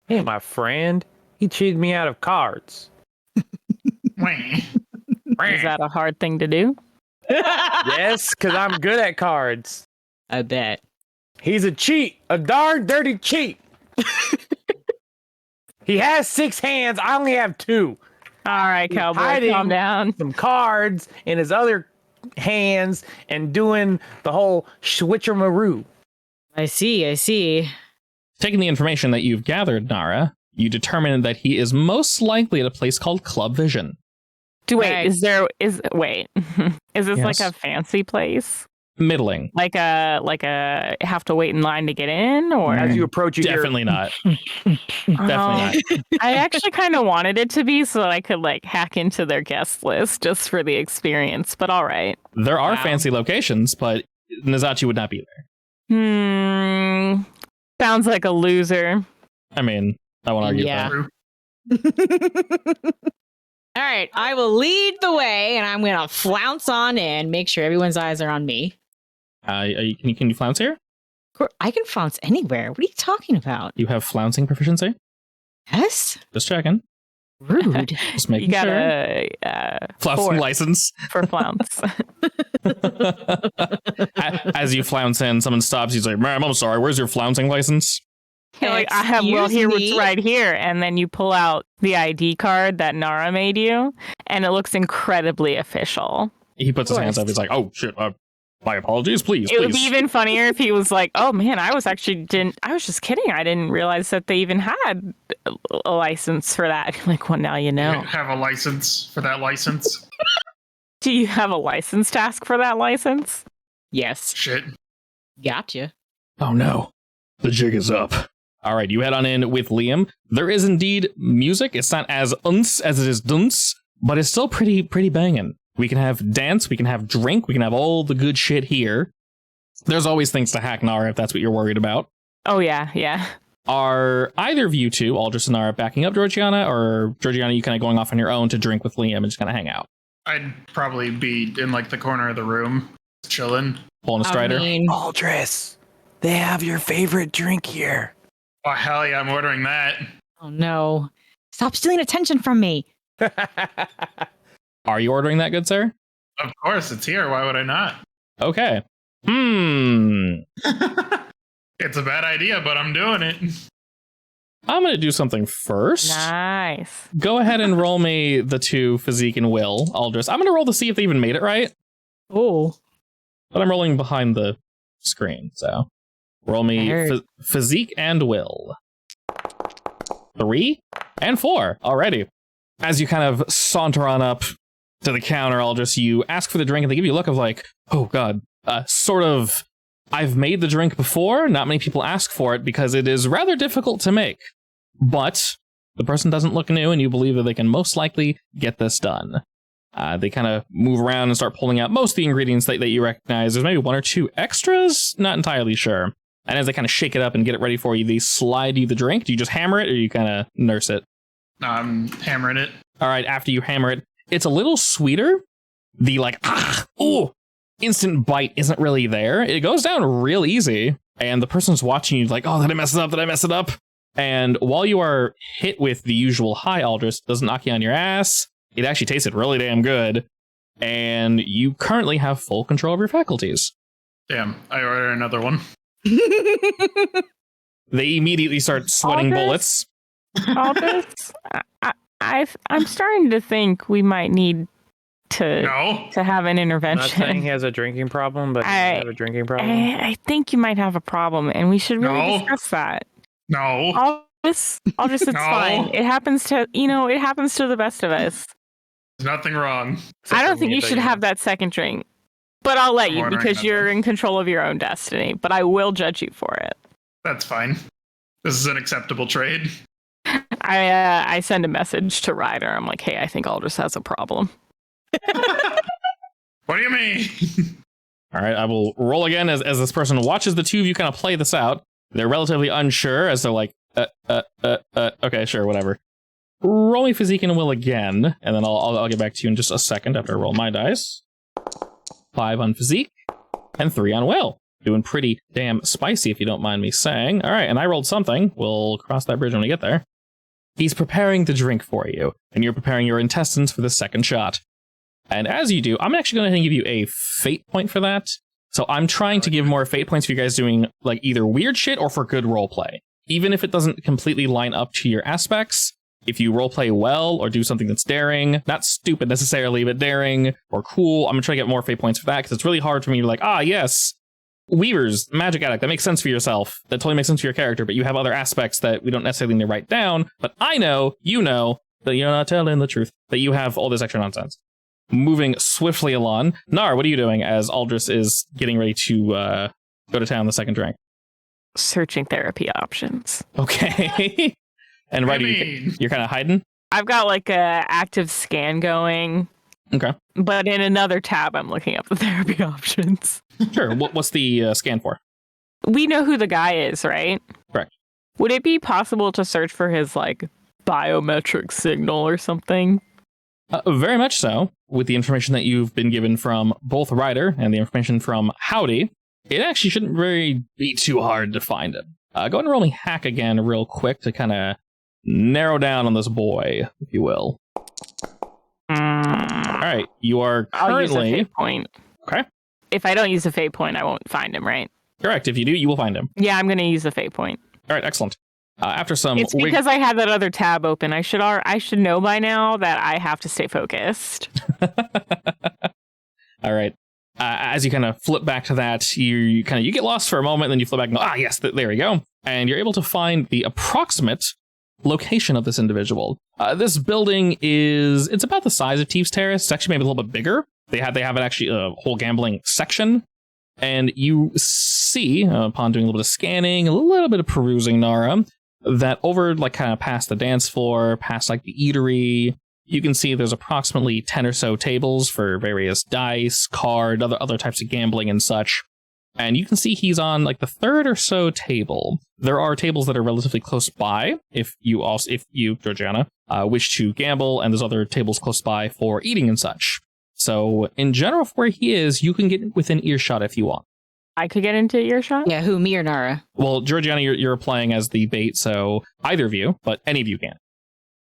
He ain't my friend. He cheated me out of cards. Wait. Is that a hard thing to do? Yes, because I'm good at cards. I bet. He's a cheat, a darn dirty cheat. He has 6 hands. I only have 2. All right, He's cowboy, hiding calm down. some cards in his other hands and doing the whole switcheroo. I see. Taking the information that you've gathered, Nara, you determine that he is most likely at a place called Club Vision. Wait, Right. is this like Yes. a fancy place? Middling. Like a have to wait in line to get in, or As you approach, you hear, Definitely not. Definitely not. I actually kind of wanted it to be so that I could like hack into their guest list just for the experience. But all right. There are Wow. fancy locations, but Nazachi would not be there. Sounds like a loser. I mean, I won't argue Yeah. with All right, I will lead the way, and I'm gonna flounce on in, make sure everyone's eyes are on me. that. Can you flounce here? I can flounce anywhere. What are you talking about? You have flouncing proficiency? Yes? Just checking. Rude. Just You making got sure. a Flouncing 4 license. for flounce. As you flounce in, someone stops. He's like, "Ma'am, I'm sorry. Where's your flouncing license?" You're like, I have Excuse here me? it's right here, and then you pull out the ID card that Nara made you, and it looks incredibly official. He puts his Of hands up. course. He's like, "Oh shit! My apologies. Please, It would be please." even funnier if he was like, "Oh man, I was just kidding. I didn't realize that they even had a license for that." I'm like, well, now you know. Have a license for that license? Do you have a license task for that license? Yes. Shit. Gotcha. Oh no, the jig is up. All right, you head on in with Liam. There is indeed music. It's not as unce as it is dunce, but it's still pretty banging. We can have dance, we can have drink, we can have all the good shit here. There's always things to hack, Nara, if that's what you're worried about. Oh yeah. Are either of you two, Aldous and Nara, backing up Georgiana, or Georgiana, you kind of going off on your own to drink with Liam and just kind of hang out? I'd probably be in like the corner of the room, chilling. Pulling a I strider? mean, Aldris, they have your favorite drink here. Oh hell yeah, I'm ordering that. oh no. Stop stealing attention from me. Are you ordering that, good sir? Of course, it's here. Why would I not? Okay. It's a bad idea, but I'm doing it. I'm going to do something first. Nice. Go ahead and roll me the 2 physique and will, Aldris. I'm going to roll to see if they even made it right, Oh. but I'm rolling behind the screen, so roll me physique and will. 3 and 4. Alrighty. As you kind of saunter on up to the counter, Aldris, you ask for the drink and they give you a look of like, oh god, sort of, I've made the drink before. Not many people ask for it because it is rather difficult to make. But the person doesn't look new and you believe that they can most likely get this done. They kind of move around and start pulling out most of the ingredients that you recognize. There's maybe 1 or 2 extras, not entirely sure. And as they kind of shake it up and get it ready for you, they slide you the drink. Do you just hammer it or you kind of nurse it? No, I'm hammering it. All right, after you hammer it, it's a little sweeter. The instant bite isn't really there. It goes down real easy. And the person's watching you like, oh, did I mess it up? Did I mess it up? And while you are hit with the usual high, Aldris, doesn't knock you on your ass. It actually tasted really damn good. And you currently have full control of your faculties. Damn, I order another one. They immediately start sweating Aldous? bullets. All this, I'm starting to think we might need to No. have an I'm not saying intervention. he has a drinking problem, but he I- might have a drinking problem. I think you might have a problem, and we should really No. discuss that. No. All this, it's No. fine. It happens to it happens to the best of us. There's nothing wrong. Except I for don't think me, you but should know. have that second drink, but I'll let I'm you ordering because another you're one. in control of your own destiny. But I will judge you for it. That's fine. This is an acceptable trade. I send a message to Ryder. I'm like, hey, I think Aldous has a problem. What do you mean? All right, I will roll again as this person watches the two of you kind of play this out. They're relatively unsure as they're like, okay, sure, whatever. Roll me physique and will again, and then I'll get back to you in just a second after I roll my dice. 5 on physique, and 3 on will. Doing pretty damn spicy, if you don't mind me saying. All right, and I rolled something. We'll cross that bridge when we get there. He's preparing the drink for you, and you're preparing your intestines for the second shot. And as you do, I'm actually going to give you a fate point for that. So I'm trying to give more fate points for you guys doing like either weird shit or for good roleplay. Even if it doesn't completely line up to your aspects, if you roleplay well or do something that's daring, not stupid necessarily, but daring or cool, I'm going to try to get more fate points for that because it's really hard for me to be like, yes, Weavers, magic addict, that makes sense for yourself. That totally makes sense for your character, but you have other aspects that we don't necessarily need to write down. But I know, you know, that you're not telling the truth, that you have all this extra nonsense. Moving swiftly along. Nar, what are you doing as Aldous is getting ready to go to town the second drink? Searching therapy options. Okay. And Ryder, you're kind of hiding? I've got like a active scan going. Okay. But in another tab, I'm looking up the therapy options. Sure. What's the scan for? We know who the guy is, right? Correct. Would it be possible to search for his like biometric signal or something? Very much so. With the information that you've been given from both Ryder and the information from Howdy, it actually shouldn't really be too hard to find him. Go ahead and roll me hack again real quick to kind of narrow down on this boy, if you will. All right, you are currently... I'll use a fate point. Okay. If I don't use a fate point, I won't find him, right? Correct. If you do, you will find him. Yeah, I'm going to use a fate point. All right, excellent. After some... It's because I had that other tab open. I should know by now that I have to stay focused. All right. As you kind of flip back to that, you get lost for a moment, and then you flip back and go, yes, there we go. And you're able to find the approximate location of this individual. This building it's about the size of Teeves Terrace. It's actually maybe a little bit bigger. They have actually a whole gambling section. And you see, upon doing a little bit of scanning, a little bit of perusing, Nara, that over like kind of past the dance floor, past like the eatery, you can see there's approximately 10 or so tables for various dice, card, other types of gambling and such. And you can see he's on like the third or so table. There are tables that are relatively close by if you, Georgiana, wish to gamble, and there's other tables close by for eating and such. So in general, for where he is, you can get within earshot if you want. I could get into earshot? Yeah, who, me or Nara? Well, Georgiana, you're playing as the bait, so either of you, but any of you can.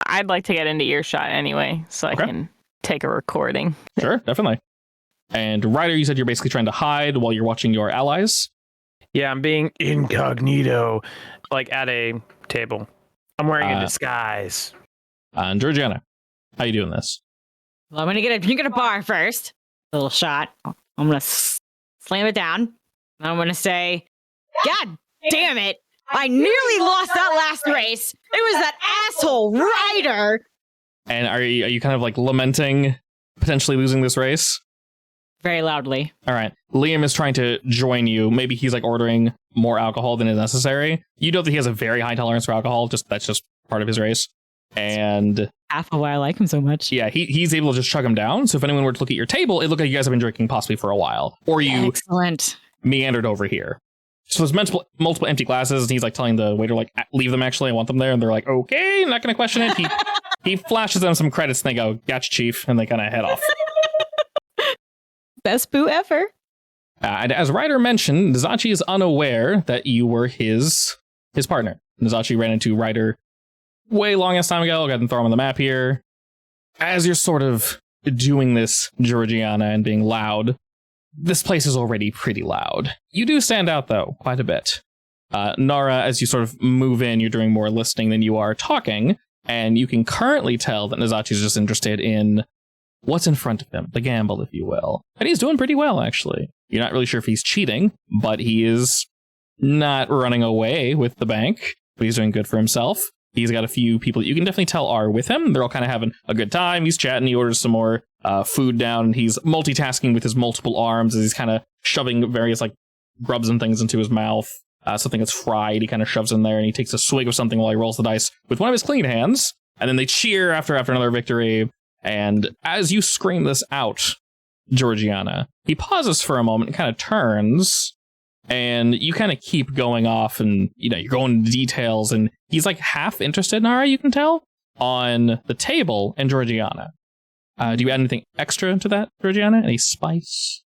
I'd like to get into earshot anyway, so I can take a recording. Sure, definitely. And Ryder, you said you're basically trying to hide while you're watching your allies? Yeah, I'm being incognito, like at a table. I'm wearing a disguise. And Georgiana, how you doing this? Well, I'm going to get a drink at a bar first. A little shot. I'm going to slam it down. I'm going to say, God damn it. I nearly lost that last race. It was that asshole Ryder. And are you kind of like lamenting potentially losing this race? Very loudly. All right. Liam is trying to join you. Maybe he's like ordering more alcohol than is necessary. You know that he has a very high tolerance for alcohol. That's just part of his race. And half of why I like him so much. Yeah, he's able to just chug him down. So if anyone were to look at your table, it looked like you guys have been drinking possibly for a while. Or you meandered over here. So there's multiple empty glasses, and he's like telling the waiter, like, leave them actually, I want them there. And they're like, okay, I'm not going to question it. He flashes them some credits, and they go, gotcha, chief. And they kind of head off. Best boo ever. And as Ryder mentioned, Nizachi is unaware that you were his partner. Nizachi ran into Ryder way long ass time ago. I'll go ahead and throw him on the map here. As you're sort of doing this, Georgiana, and being loud, this place is already pretty loud. You do stand out, though, quite a bit. Nara, as you sort of move in, you're doing more listening than you are talking, and you can currently tell that Nizachi is just interested in what's in front of him, the gamble, if you will. And he's doing pretty well, actually. You're not really sure if he's cheating, but he is not running away with the bank, but he's doing good for himself. He's got a few people that you can definitely tell are with him. They're all kind of having a good time. He's chatting. He orders some more food down. And he's multitasking with his multiple arms as he's kind of shoving various like grubs and things into his mouth. something that's fried. He kind of shoves in there, and he takes a swig of something while he rolls the dice with one of his clean hands. And then they cheer after another victory. And as you scream this out, Georgiana, he pauses for a moment and kind of turns. And you kind of keep going off, and you're going into details, and he's like half interested, Nara, you can tell, on the table and Georgiana. Do you add anything extra to that, Georgiana? Any spice?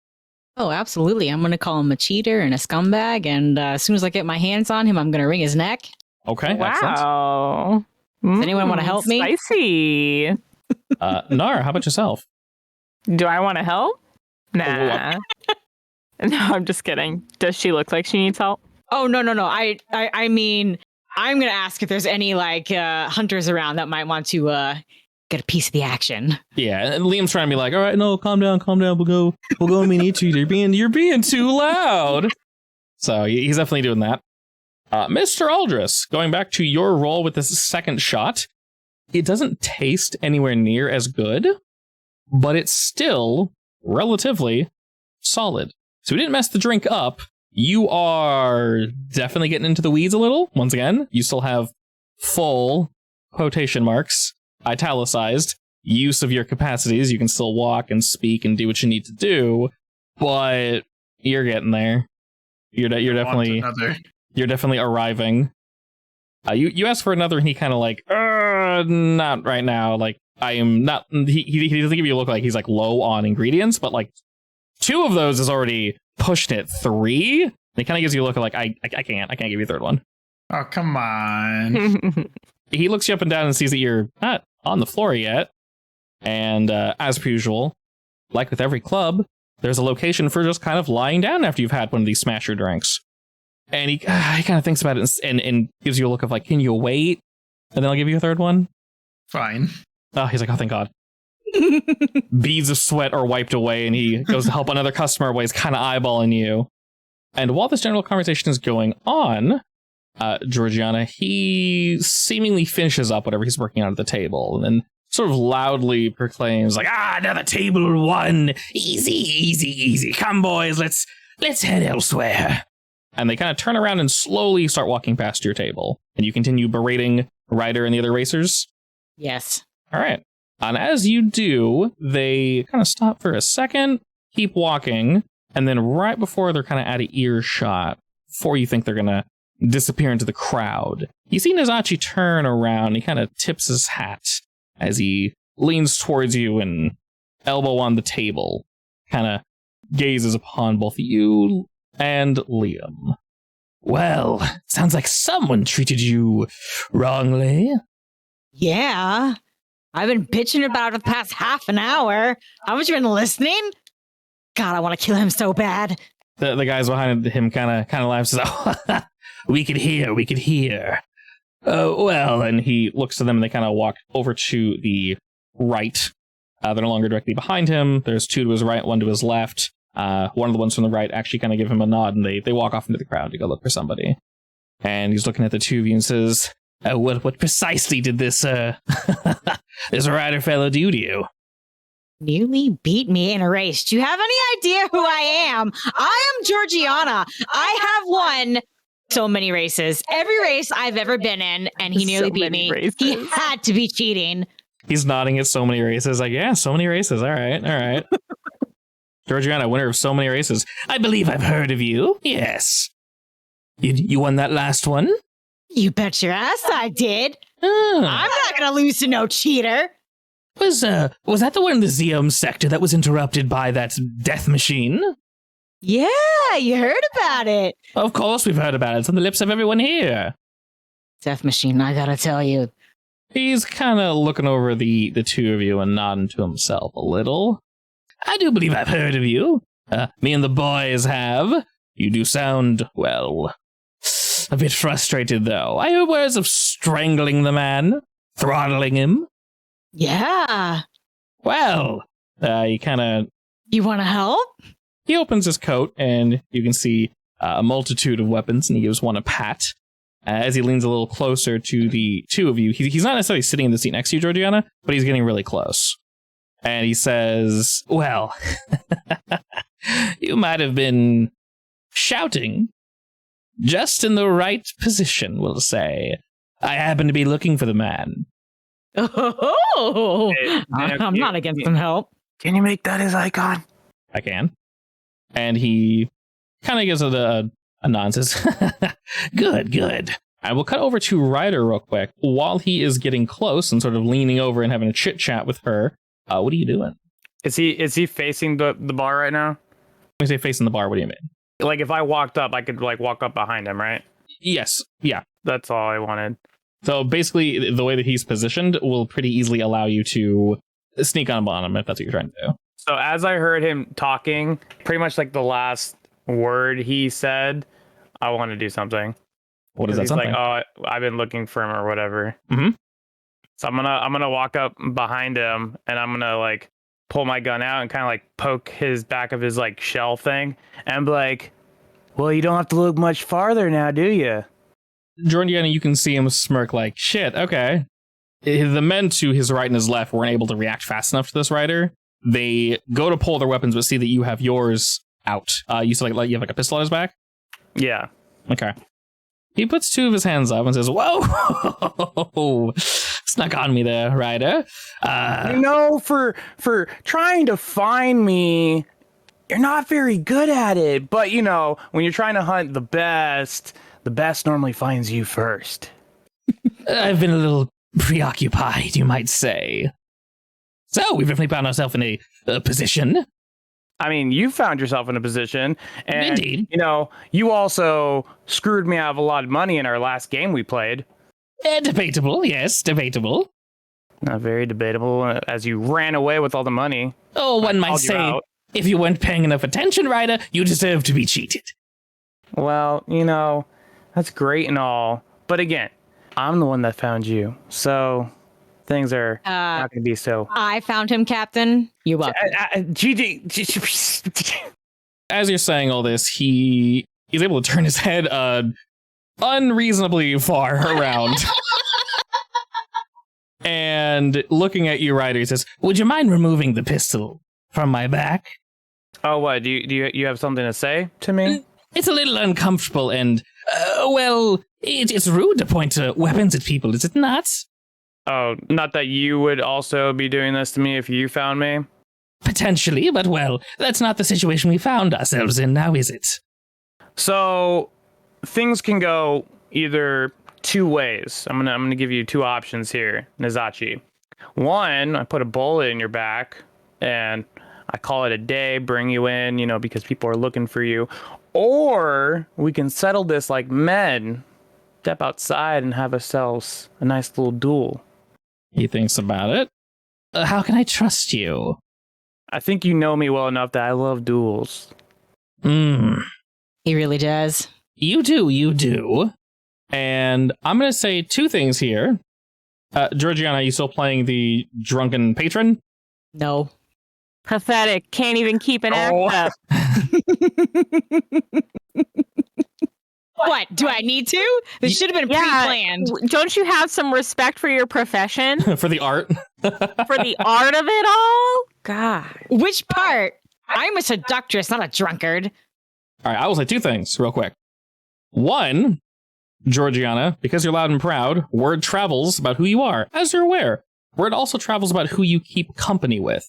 Oh, absolutely. I'm going to call him a cheater and a scumbag, and as soon as I get my hands on him, I'm going to wring his neck. Okay, excellent. Wow. Does anyone want to help me? Spicy. Nara, how about yourself? Do I want to help? Nah. No, I'm just kidding. Does she look like she needs help? Oh, no. I mean, I'm going to ask if there's any hunters around that might want to get a piece of the action. Yeah, and Liam's trying to be like, all right, no, calm down. We'll go when we need to. You're being too loud. So he's definitely doing that. Mr. Aldris, going back to your roll with this second shot, it doesn't taste anywhere near as good, but it's still relatively solid. So we didn't mess the drink up. You are definitely getting into the weeds a little. Once again, you still have full quotation marks, italicized, use of your capacities. You can still walk and speak and do what you need to do, but you're getting there. You're definitely arriving. You ask for another, and he kind of like, not right now. Like, I am not. He doesn't give you a look like he's like low on ingredients, but like 2 of those is already pushing it. 3, and he kind of gives you a look like I can't give you a third one. Oh, come on. He looks you up and down and sees that you're not on the floor yet. And as per usual, like with every club, there's a location for just kind of lying down after you've had one of these smasher drinks. And he kind of thinks about it and gives you a look of like, can you wait? And then I'll give you a third one. Fine. Oh, he's like, oh, thank God. Beads of sweat are wiped away, and he goes to help another customer while he's kind of eyeballing you. And while this general conversation is going on, Georgiana, he seemingly finishes up whatever he's working on at the table, and then sort of loudly proclaims, like, another table 1. Easy. Come, boys, let's head elsewhere. And they kind of turn around and slowly start walking past your table. And you continue berating Ryder and the other racers? Yes. All right. And as you do, they kind of stop for a second, keep walking, and then right before they're kind of out of earshot, before you think they're going to disappear into the crowd, you see Nazachi turn around. He kind of tips his hat as he leans towards you and elbow on the table, kind of gazes upon both you and Liam. Well, sounds like someone treated you wrongly. Yeah. I've been bitching about it the past half an hour. Haven't you been listening? God, I want to kill him so bad. The guys behind him kind of laughs. Says, we could hear. Well, and he looks to them, and they kind of walk over to the right. They're no longer directly behind him. There's 2 to his right, 1 to his left. One of the ones from the right actually kind of give him a nod, and they walk off into the crowd to go look for somebody. And he's looking at the 2 of you and says, what precisely did this this rider fellow do to you? Nearly beat me in a race. Do you have any idea who I am? I am Georgiana. I have won so many races. Every race I've ever been in, and he nearly beat me. Races. He had to be cheating. He's nodding at so many races. Like, yeah, so many races. All right. Georgiana, winner of so many races. I believe I've heard of you. Yes. You won that last one? You bet your ass I did. Oh. I'm not going to lose to no cheater. Was that the one in the Zeom sector that was interrupted by that death machine? Yeah, you heard about it. Of course we've heard about it. It's on the lips of everyone here. Death machine, I gotta tell you. He's kind of looking over the 2 of you and nodding to himself a little. I do believe I've heard of you. Me and the boys have. You do sound, well, a bit frustrated, though. I heard words of strangling the man, throttling him. Yeah. Well, he kind of... You want to help? He opens his coat, and you can see a multitude of weapons, and he gives one a pat. As he leans a little closer to the 2 of you, he's not necessarily sitting in the seat next to you, Georgiana, but he's getting really close. And he says, well, you might have been shouting just in the right position, we'll say. I happen to be looking for the man. Oh, I'm not against some help. Can you make that his icon? I can. And he kind of gives it a nod and says, good. I will cut over to Ryder real quick. While he is getting close and sort of leaning over and having a chit chat with her, what are you doing? Is he facing the bar right now? When you say facing the bar, what do you mean? Like if I walked up, I could like walk up behind him, right? Yes. Yeah. That's all I wanted. So basically, the way that he's positioned will pretty easily allow you to sneak on him if that's what you're trying to do. So as I heard him talking, pretty much like the last word he said, I want to do something. What is that he's something? like, oh, I've been looking for him or whatever. Mm-hmm. So I'm gonna walk up behind him and I'm gonna like pull my gun out and kind of like poke his back of his like shell thing and be like, well, you don't have to look much farther now, do you? Georgiana, you can see him smirk like, shit, okay. The men to his right and his left weren't able to react fast enough to this rider. They go to pull their weapons, but see that you have yours out. You said like you have like a pistol on his back? Yeah. Okay. He puts two of his hands up and says, whoa, snuck on me there, Ryder. For trying to find me, you're not very good at it. But, when you're trying to hunt the best normally finds you first. I've been a little preoccupied, you might say. So, we've definitely found ourselves in a position. I mean, you found yourself in a position, and Indeed. You also screwed me out of a lot of money in our last game we played. Debatable, yes, debatable. Not very debatable, as you ran away with all the money. Oh, one might say, if you weren't paying enough attention, Ryder, you deserve to be cheated. Well, that's great and all, but again, I'm the one that found you, so things are not going to be so. I found him, Captain. You're welcome. As you're saying all this, he's able to turn his head unreasonably far around. And looking at you, Ryder, he says, would you mind removing the pistol from my back? Oh, what? Do you have something to say to me? It's a little uncomfortable and, it's rude to point weapons at people, is it not? Oh, not that you would also be doing this to me if you found me? Potentially, but that's not the situation we found ourselves in now, is it? So, things can go either two ways. I'm gonna give you two options here, Nizachi. One, I put a bullet in your back and I call it a day, bring you in, because people are looking for you. Or we can settle this like men, step outside and have ourselves a nice little duel. He thinks about it. How can I trust you? I think you know me well enough that I love duels. He really does. You do. And I'm going to say two things here. Georgiana, are you still playing the drunken patron? No. Pathetic. Can't even keep an act up. What? Do I need to? This should have been pre-planned. Don't you have some respect for your profession? For the art? For the art of it all? God. Which part? I'm a seductress, not a drunkard. All right, I will say two things real quick. One, Georgiana, because you're loud and proud, word travels about who you are. As you're aware, word also travels about who you keep company with.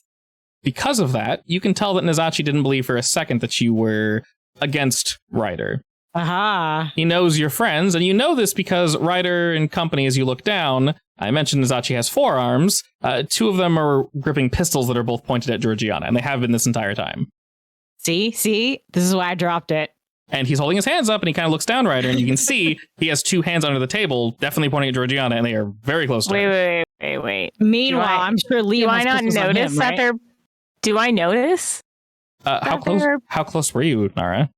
Because of that, you can tell that Nizachi didn't believe for a second that you were against Ryder. Aha. He knows you're friends, and you know this because Ryder and company, as you look down, I mentioned Nizachi has 4 arms. Two of them are gripping pistols that are both pointed at Georgiana, and they have been this entire time. See? This is why I dropped it. And he's holding his hands up, and he kind of looks down Ryder, and you can see he has 2 hands under the table, definitely pointing at Georgiana, and they are very close to her. Wait. Meanwhile, I'm sure Liam Do I has not pistols on notice him, that right? they're... Do I notice? How close were you, Nara?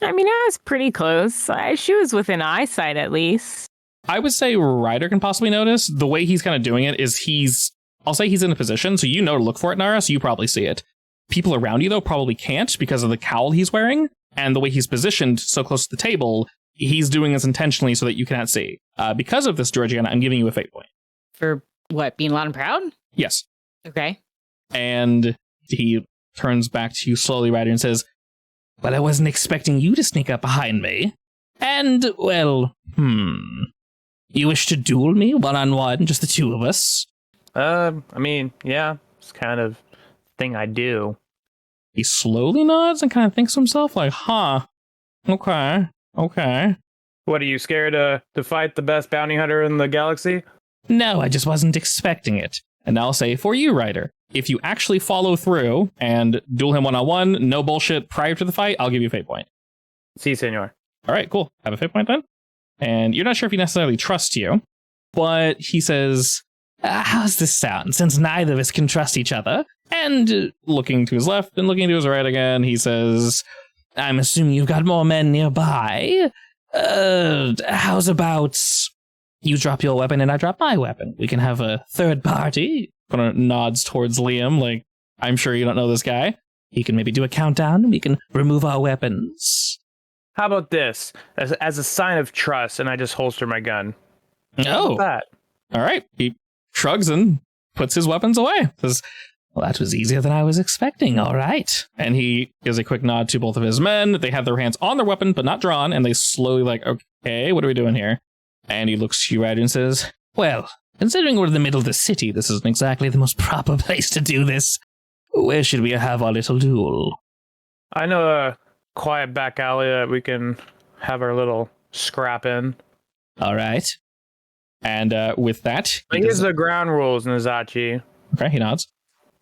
I mean, I was pretty close. She was within eyesight, at least. I would say Ryder can possibly notice. The way he's kind of doing it is I'll say he's in a position, so you know to look for it, Nara, so you probably see it. People around you, though, probably can't because of the cowl he's wearing, and the way he's positioned so close to the table, he's doing this intentionally so that you cannot see. Because of this, Georgiana, I'm giving you a fate point. For what, being loud and proud? Yes. Okay. And he turns back to you slowly, Ryder, and says, well, I wasn't expecting you to sneak up behind me. And, well, you wish to duel me one-on-one, just the two of us? I mean, yeah, it's kind of thing I do. He slowly nods and kind of thinks to himself, like, okay. What, are you scared to fight the best bounty hunter in the galaxy? No, I just wasn't expecting it. And I'll say, for you, Ryder, if you actually follow through and duel him one-on-one, no bullshit prior to the fight, I'll give you a fate point. Si, senor. All right, cool. Have a fate point then. And you're not sure if he necessarily trusts you, but he says, how's this sound, since neither of us can trust each other? And looking to his left and looking to his right again, he says, I'm assuming you've got more men nearby. How's about you drop your weapon and I drop my weapon? We can have a third party. Kind of nods towards Liam, like, I'm sure you don't know this guy. He can maybe do a countdown and we can remove our weapons. How about this? As a sign of trust, and I just holster my gun. Oh, That. all right. He shrugs and puts his weapons away. Says, well, that was easier than I was expecting. All right. And he gives a quick nod to both of his men. They have their hands on their weapon, but not drawn. And they slowly like, okay, what are we doing here? And he looks to you, Ryder, and says, well, considering we're in the middle of the city, this isn't exactly the most proper place to do this. Where should we have our little duel? I know a quiet back alley that we can have our little scrap in. All right. And with that, Here's the ground rules, Nazachi. okay, he nods.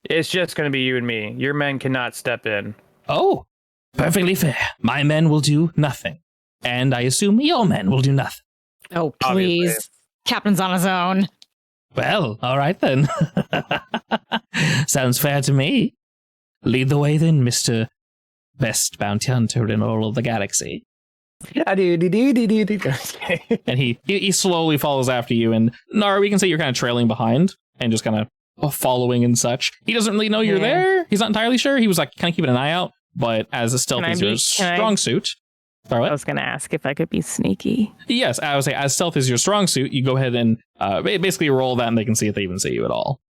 It's just going to be you and me. Your men cannot step in. Oh, perfectly fair. My men will do nothing. And I assume your men will do nothing. Oh, please. Obviously. Captain's on his own. Well, all right then. Sounds fair to me. Lead the way then, Mr. Best Bounty Hunter in all of the galaxy. And he slowly follows after you, and Nara, we can say you're kind of trailing behind and just kind of following and such. He doesn't really know you're there. He's not entirely sure. He was like kind of keeping an eye out, but as a stealth is your strong suit. Sorry, what? I was going to ask if I could be sneaky. Yes, I would say as stealth is your strong suit, you go ahead and basically roll that and they can see if they even see you at all.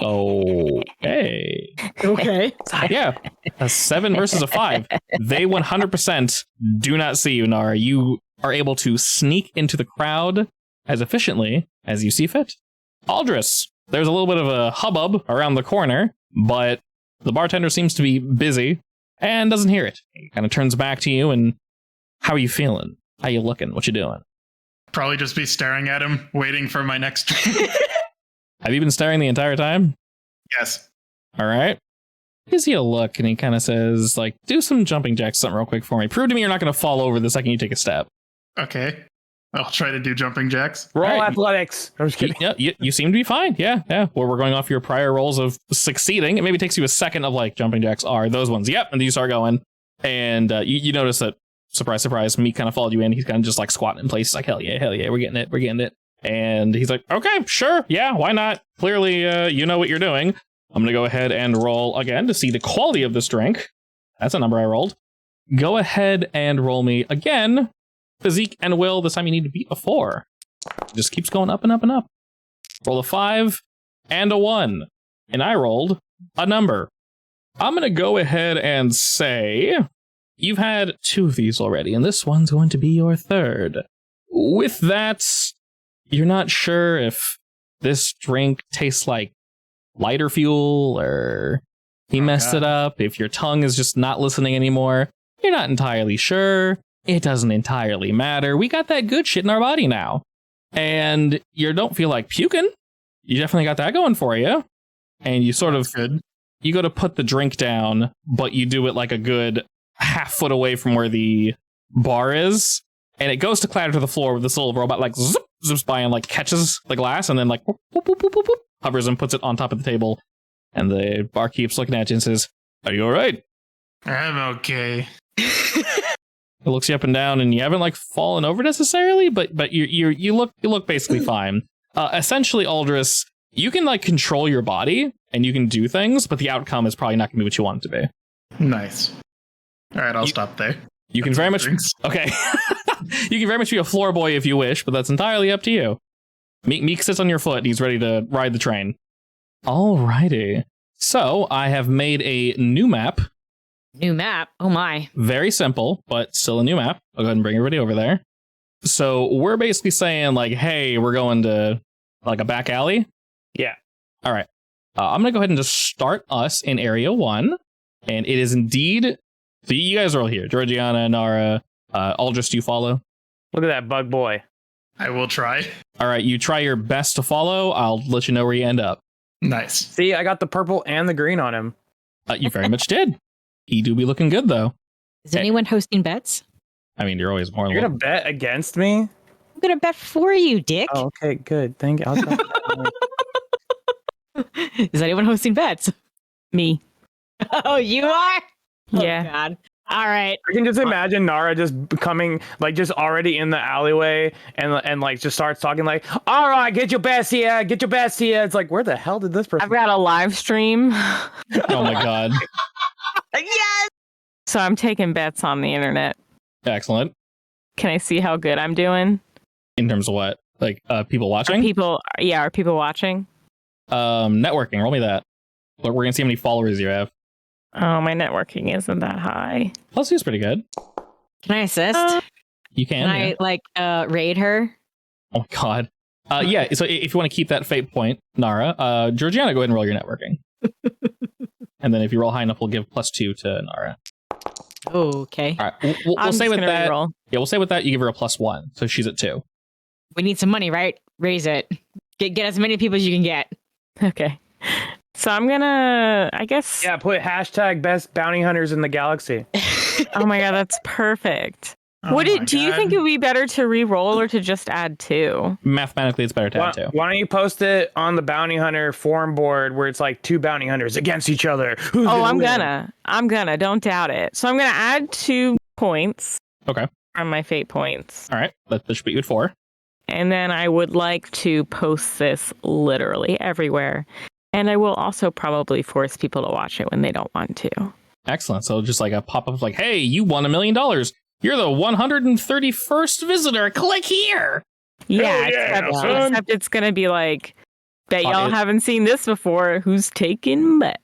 Okay. Okay. Yeah. A 7 versus a 5. They 100% do not see you, Nara. You are able to sneak into the crowd as efficiently as you see fit. Aldris, there's a little bit of a hubbub around the corner, but the bartender seems to be busy and doesn't hear it. He kind of turns back to you and, how are you feeling? How you looking? What you doing? Probably just be staring at him, waiting for my next drink. Have you been staring the entire time? Yes. All right. Gives you a look and he kind of says, like, do some jumping jacks, something real quick for me. Prove to me you're not going to fall over the second you take a step. Okay. I'll try to do jumping jacks. Roll All right. athletics. I'm just kidding. Yeah, you seem to be fine. Yeah. Well, we're going off your prior rolls of succeeding. It maybe takes you a second of like jumping jacks are those ones. Yep. And then you start going. And you notice that, surprise, surprise, Meek kind of followed you in. He's kind of just like squatting in place. He's like, hell yeah, we're getting it. And he's like, okay, sure. Yeah, why not? Clearly, you know what you're doing. I'm going to go ahead and roll again to see the quality of this drink. That's a number I rolled. Go ahead and roll me again. Physique and will, this time you need to beat a 4. It just keeps going up and up and up. Roll a 5 and a 1. And I rolled a number. I'm going to go ahead and say you've had 2 of these already, and this one's going to be your 3rd. With that, you're not sure if this drink tastes like lighter fuel or he messed it up, if your tongue is just not listening anymore. You're not entirely sure. It doesn't entirely matter. We got that good shit in our body now. And you don't feel like puking. You definitely got that going for you. And you sort of, Good. you go to put the drink down, but you do it like a good half foot away from where the bar is. And it goes to clatter to the floor with this little robot like zips by and like catches the glass and then like whoop, whoop, whoop, whoop, whoop, hovers and puts it on top of the table. And the bar keeps looking at you and says, are you all right? I'm okay. It looks you up and down, and you haven't like fallen over necessarily, but you look basically fine. Essentially, Aldris, you can like control your body and you can do things, but the outcome is probably not going to be what you want it to be. Nice. All right, I'll stop there. You can very much Drinks. okay. You can very much be a floor boy if you wish, but that's entirely up to you. Meek sits on your foot. And he's ready to ride the train. Alrighty. So I have made a new map New map. Oh my. Very simple, but still a new map. I'll go ahead and bring everybody over there. So we're basically saying like, hey, we're going to like a back alley. Yeah. All right. I'm going to go ahead and just start us in area 1. And it is indeed, so you guys are all here. Georgiana, Nara, Aldris, do you follow? Look at that bug boy. I will try. All right, you try your best to follow. I'll let you know where you end up. Nice. See, I got the purple and the green on him. You very much did. He do be looking good, though. Is anyone hosting bets? I mean, you're always more You're gonna bet against me? I'm gonna bet for you, Dick. Oh, okay, good. Thank you. Is anyone hosting bets? Me. Oh, you are? Yeah. Oh, God. All right. I can just imagine Nara just coming, like, just already in the alleyway and like, just starts talking like, all right, get your best here. Get your best here. It's like, where the hell did this person... I've got a live stream. Oh, my God. Yes. So I'm taking bets on the internet. Excellent. Can I see how good I'm doing? In terms of what? Like, people Are watching? people watching? Networking. Roll me that. But we're going to see how many followers you have. Oh, my networking isn't that high. Plus, he's pretty good. Can I assist? You can. Can I raid her? Oh, my God. Yeah, so if you want to keep that fate point, Nara, Georgiana, go ahead and roll your networking. And then if you roll high enough, we'll give +2 to Nara. Okay. All right, we'll say with that. Reroll. Yeah, we'll say with that you give her a +1, so she's at 2. We need some money, right? Raise it. Get as many people as you can get. Okay. So I'm gonna, I guess. Yeah, put hashtag best bounty hunters in the galaxy. Oh my God, that's perfect. Oh my Do you God. think it would be better to re-roll or to just add 2? Mathematically, it's better to have 2. Why don't you post it on the bounty hunter forum board where it's like 2 bounty hunters against each other? Who's Oh, I'm win? gonna. Don't doubt it. So I'm gonna add 2 points. Okay. From my fate points. All right, that should put you at 4. And then I would like to post this literally everywhere. And I will also probably force people to watch it when they don't want to. Excellent. So just like a pop-up like, hey, you won $1 million. You're the 131st visitor. Click here. Yeah, yeah, son. except it's going to be like, bet Hot y'all it- haven't seen this before. Who's taking bet?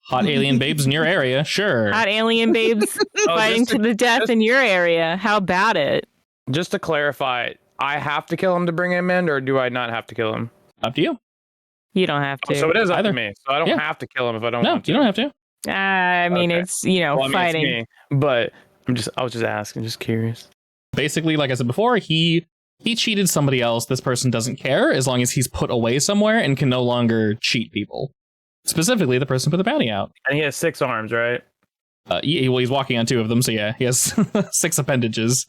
Hot alien babes in your area. Sure. Hot alien babes fighting to the death in your area. How about it? Just to clarify, I have to kill him to bring him in, or do I not have to kill him? Up to you. You don't have to. So it is up Either. to me. So I don't Yeah. have to kill him if I don't No, want to. you don't have to. I mean, Okay. it's, Well, I mean, it's fighting. me, but I was just asking, just curious. Basically, like I said before, he cheated somebody else. This person doesn't care as long as he's put away somewhere and can no longer cheat people. Specifically, the person put the bounty out. And he has 6 arms, right? He's walking on 2 of them, so yeah, he has 6 appendages.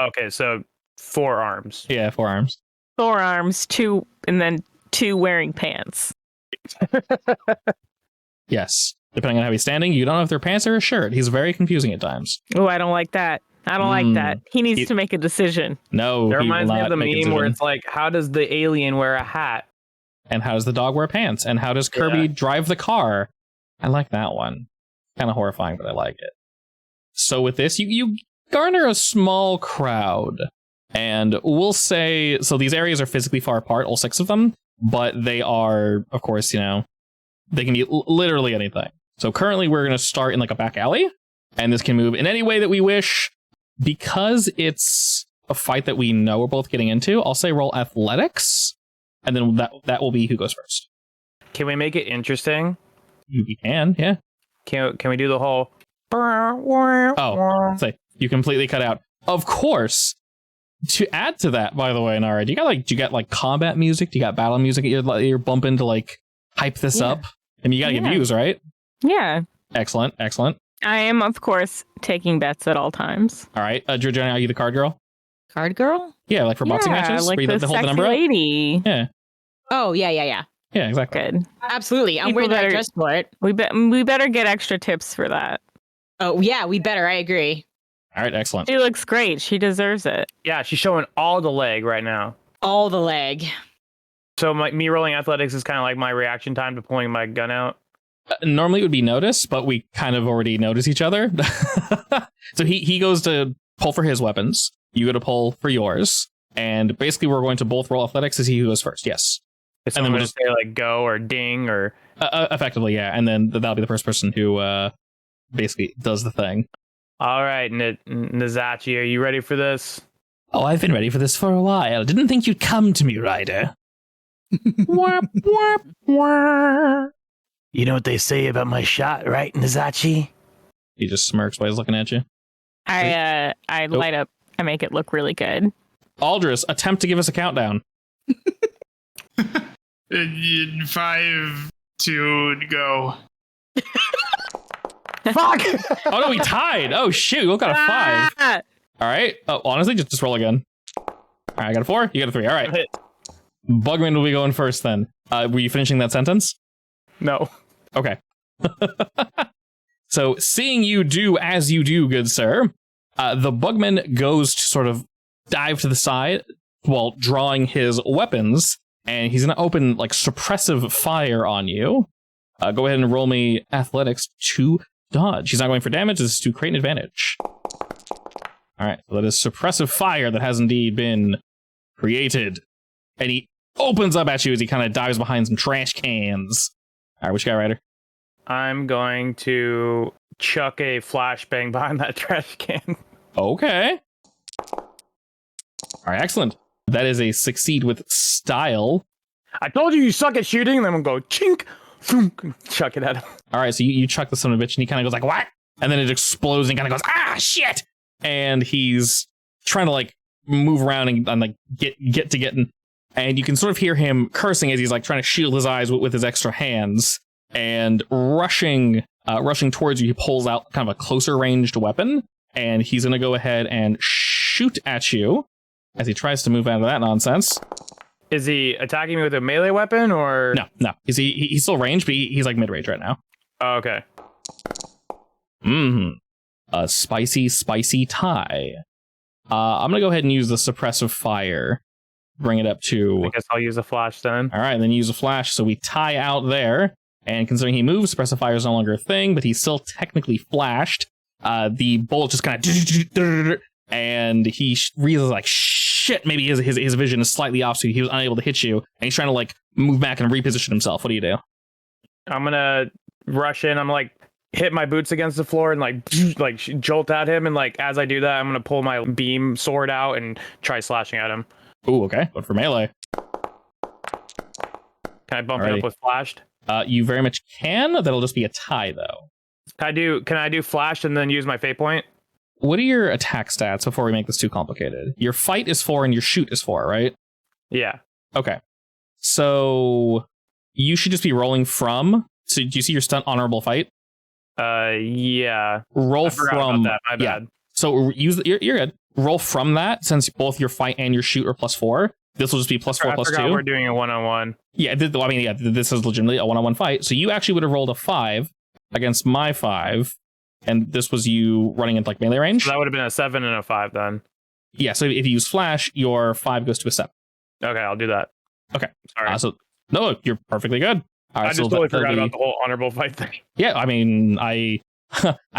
Okay, so 4 arms. Yeah, 4 arms. Forearms, 2, and then 2 wearing pants. Yes. Depending on how he's standing, you don't know if they're pants or a shirt. He's very confusing at times. Oh, I don't like that. I don't like that. He needs He- to make a decision. No, It he will reminds me not of the make a meme where decision. it's like, how does the alien wear a hat? And how does the dog wear pants? And how does Kirby Yeah. drive the car? I like that one. Kind of horrifying, but I like it. So with this, you garner a small crowd. And we'll say, so these areas are physically far apart, all 6 of them, but they are, of course, they can be literally anything. So currently we're going to start in like a back alley, and this can move in any way that we wish. Because it's a fight that we know we're both getting into, I'll say roll athletics, and then that will be who goes first. Can we make it interesting? You can, yeah. Can we do the whole... Oh, say you completely cut out. Of course. To add to that, by the way, Nara, do you got combat music? Do you got battle music you're bumping to like hype this Yeah. up? And you gotta get Yeah. views, right? Yeah. Excellent. I am, of course, taking bets at all times. All right, Georgiana, are you the card girl? Card girl? Yeah, like for boxing matches, like where you the hold the sexy number up. lady. Yeah, Oh, yeah. yeah, exactly. Good. Absolutely. I'm People wearing that better- dress for it. We better get extra tips for that. Oh, yeah, we better. I agree. All right, excellent. She looks great. She deserves it. Yeah, she's showing all the leg right now. All the leg. So me rolling athletics is kind of like my reaction time to pulling my gun out. Normally it would be notice, but we kind of already notice each other. So he goes to pull for his weapons. You go to pull for yours. And basically we're going to both roll athletics to see who goes first. Yes. If And then someone we'll just say like go or ding or... Effectively, yeah. And then that'll be the first person who basically does the thing. All right, Nizachi, are you ready for this? Oh, I've been ready for this for a while. Didn't think you'd come to me, Ryder. Wah, wah, wah. You know what they say about my shot, right, Nizachi? He just smirks while he's looking at you. I light up. I make it look really good. Aldris, attempt to give us a countdown. 5, 2, go. Fuck! Oh no, we tied. Oh shoot, we both got a 5. Ah! All right. Oh, honestly, just roll again. All right, I got a 4. You got a 3. All right. Bugman will be going first then. Were you finishing that sentence? No. Okay. So, seeing you do as you do, good sir, the Bugman goes to sort of dive to the side while drawing his weapons, and he's going to open like suppressive fire on you. Go ahead and roll me athletics to dodge. He's not going for damage. This is to create an advantage. All right, so that is suppressive fire that has indeed been created. And he opens up at you as he kind of dives behind some trash cans. All right, which guy, Ryder? I'm going to chuck a flashbang behind that trash can. Okay. All right, excellent. That is a succeed with style. I told you suck at shooting, and then we'll go chink, thunk, chuck it at him. All right, so you chuck the son of a bitch, and he kind of goes like, what? And then it explodes and kind of goes, ah, shit! And he's trying to like move around and like get in. And you can sort of hear him cursing as he's like trying to shield his eyes with his extra hands. And rushing towards you, he pulls out kind of a closer ranged weapon. And he's going to go ahead and shoot at you as he tries to move out of that nonsense. Is he attacking me with a melee weapon or? No. He's still ranged, but he's like mid-range right now. Oh, okay. A spicy tie. I'm going to go ahead and use the suppressive fire. Bring it up to... I guess I'll use a flash then. All right, then use a flash. So we tie out there. And considering he moves, suppressive fire is no longer a thing, but he's still technically flashed. The bolt just kind of... And he realizes like, shit, maybe his vision is slightly off, so he was unable to hit you. And he's trying to like move back and reposition himself. What do you do? I'm going to rush in. I'm like... hit my boots against the floor and like jolt at him, and like as I do that, I'm gonna pull my beam sword out and try slashing at him. Ooh, okay. But for melee, can I bump it up with flashed? You very much can. That'll just be a tie though. Can I do flash and then use my fate point? What are your attack stats before we make this too complicated? Your fight is 4 and your shoot is 4, right? Yeah. Okay. So you should just be rolling from. So do you see your stunt honorable fight? Yeah. Roll I forgot from about that. My bad. So you're good. Roll from that, since both your fight and your shoot are +4. This will just be +4 I forgot +2. we're doing a 1-on-1. Yeah, this is legitimately a 1-on-1 fight. So you actually would have rolled a 5 against my 5, and this was you running into like melee range. So that would have been a 7 and a 5 then. Yeah. So if you use flash, your 5 goes to a 7. Okay, I'll do that. Okay. Sorry. So no, you're perfectly good. All right, I just totally forgot about the whole honorable fight thing. Yeah, I mean, I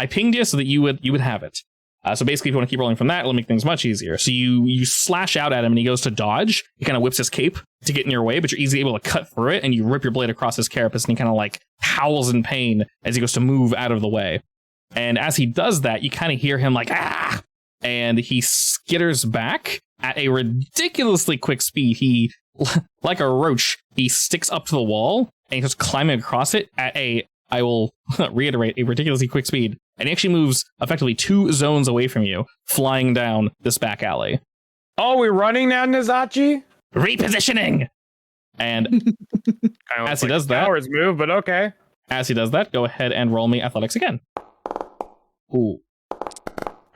pinged you so that you would have it. So basically, if you want to keep rolling from that, it'll make things much easier. So you slash out at him, and he goes to dodge. He kind of whips his cape to get in your way, but you're easily able to cut through it, and you rip your blade across his carapace, and he kind of like howls in pain as he goes to move out of the way. And as he does that, you kind of hear him like, ah! And he skitters back at a ridiculously quick speed. He, like a roach, he sticks up to the wall, and he starts climbing across it at I will reiterate, a ridiculously quick speed. And he actually moves effectively 2 zones away from you, flying down this back alley. Oh, we're running now, Nizachi? Repositioning! And as he does that... Cowards move, but okay. As he does that, go ahead and roll me athletics again. Ooh. All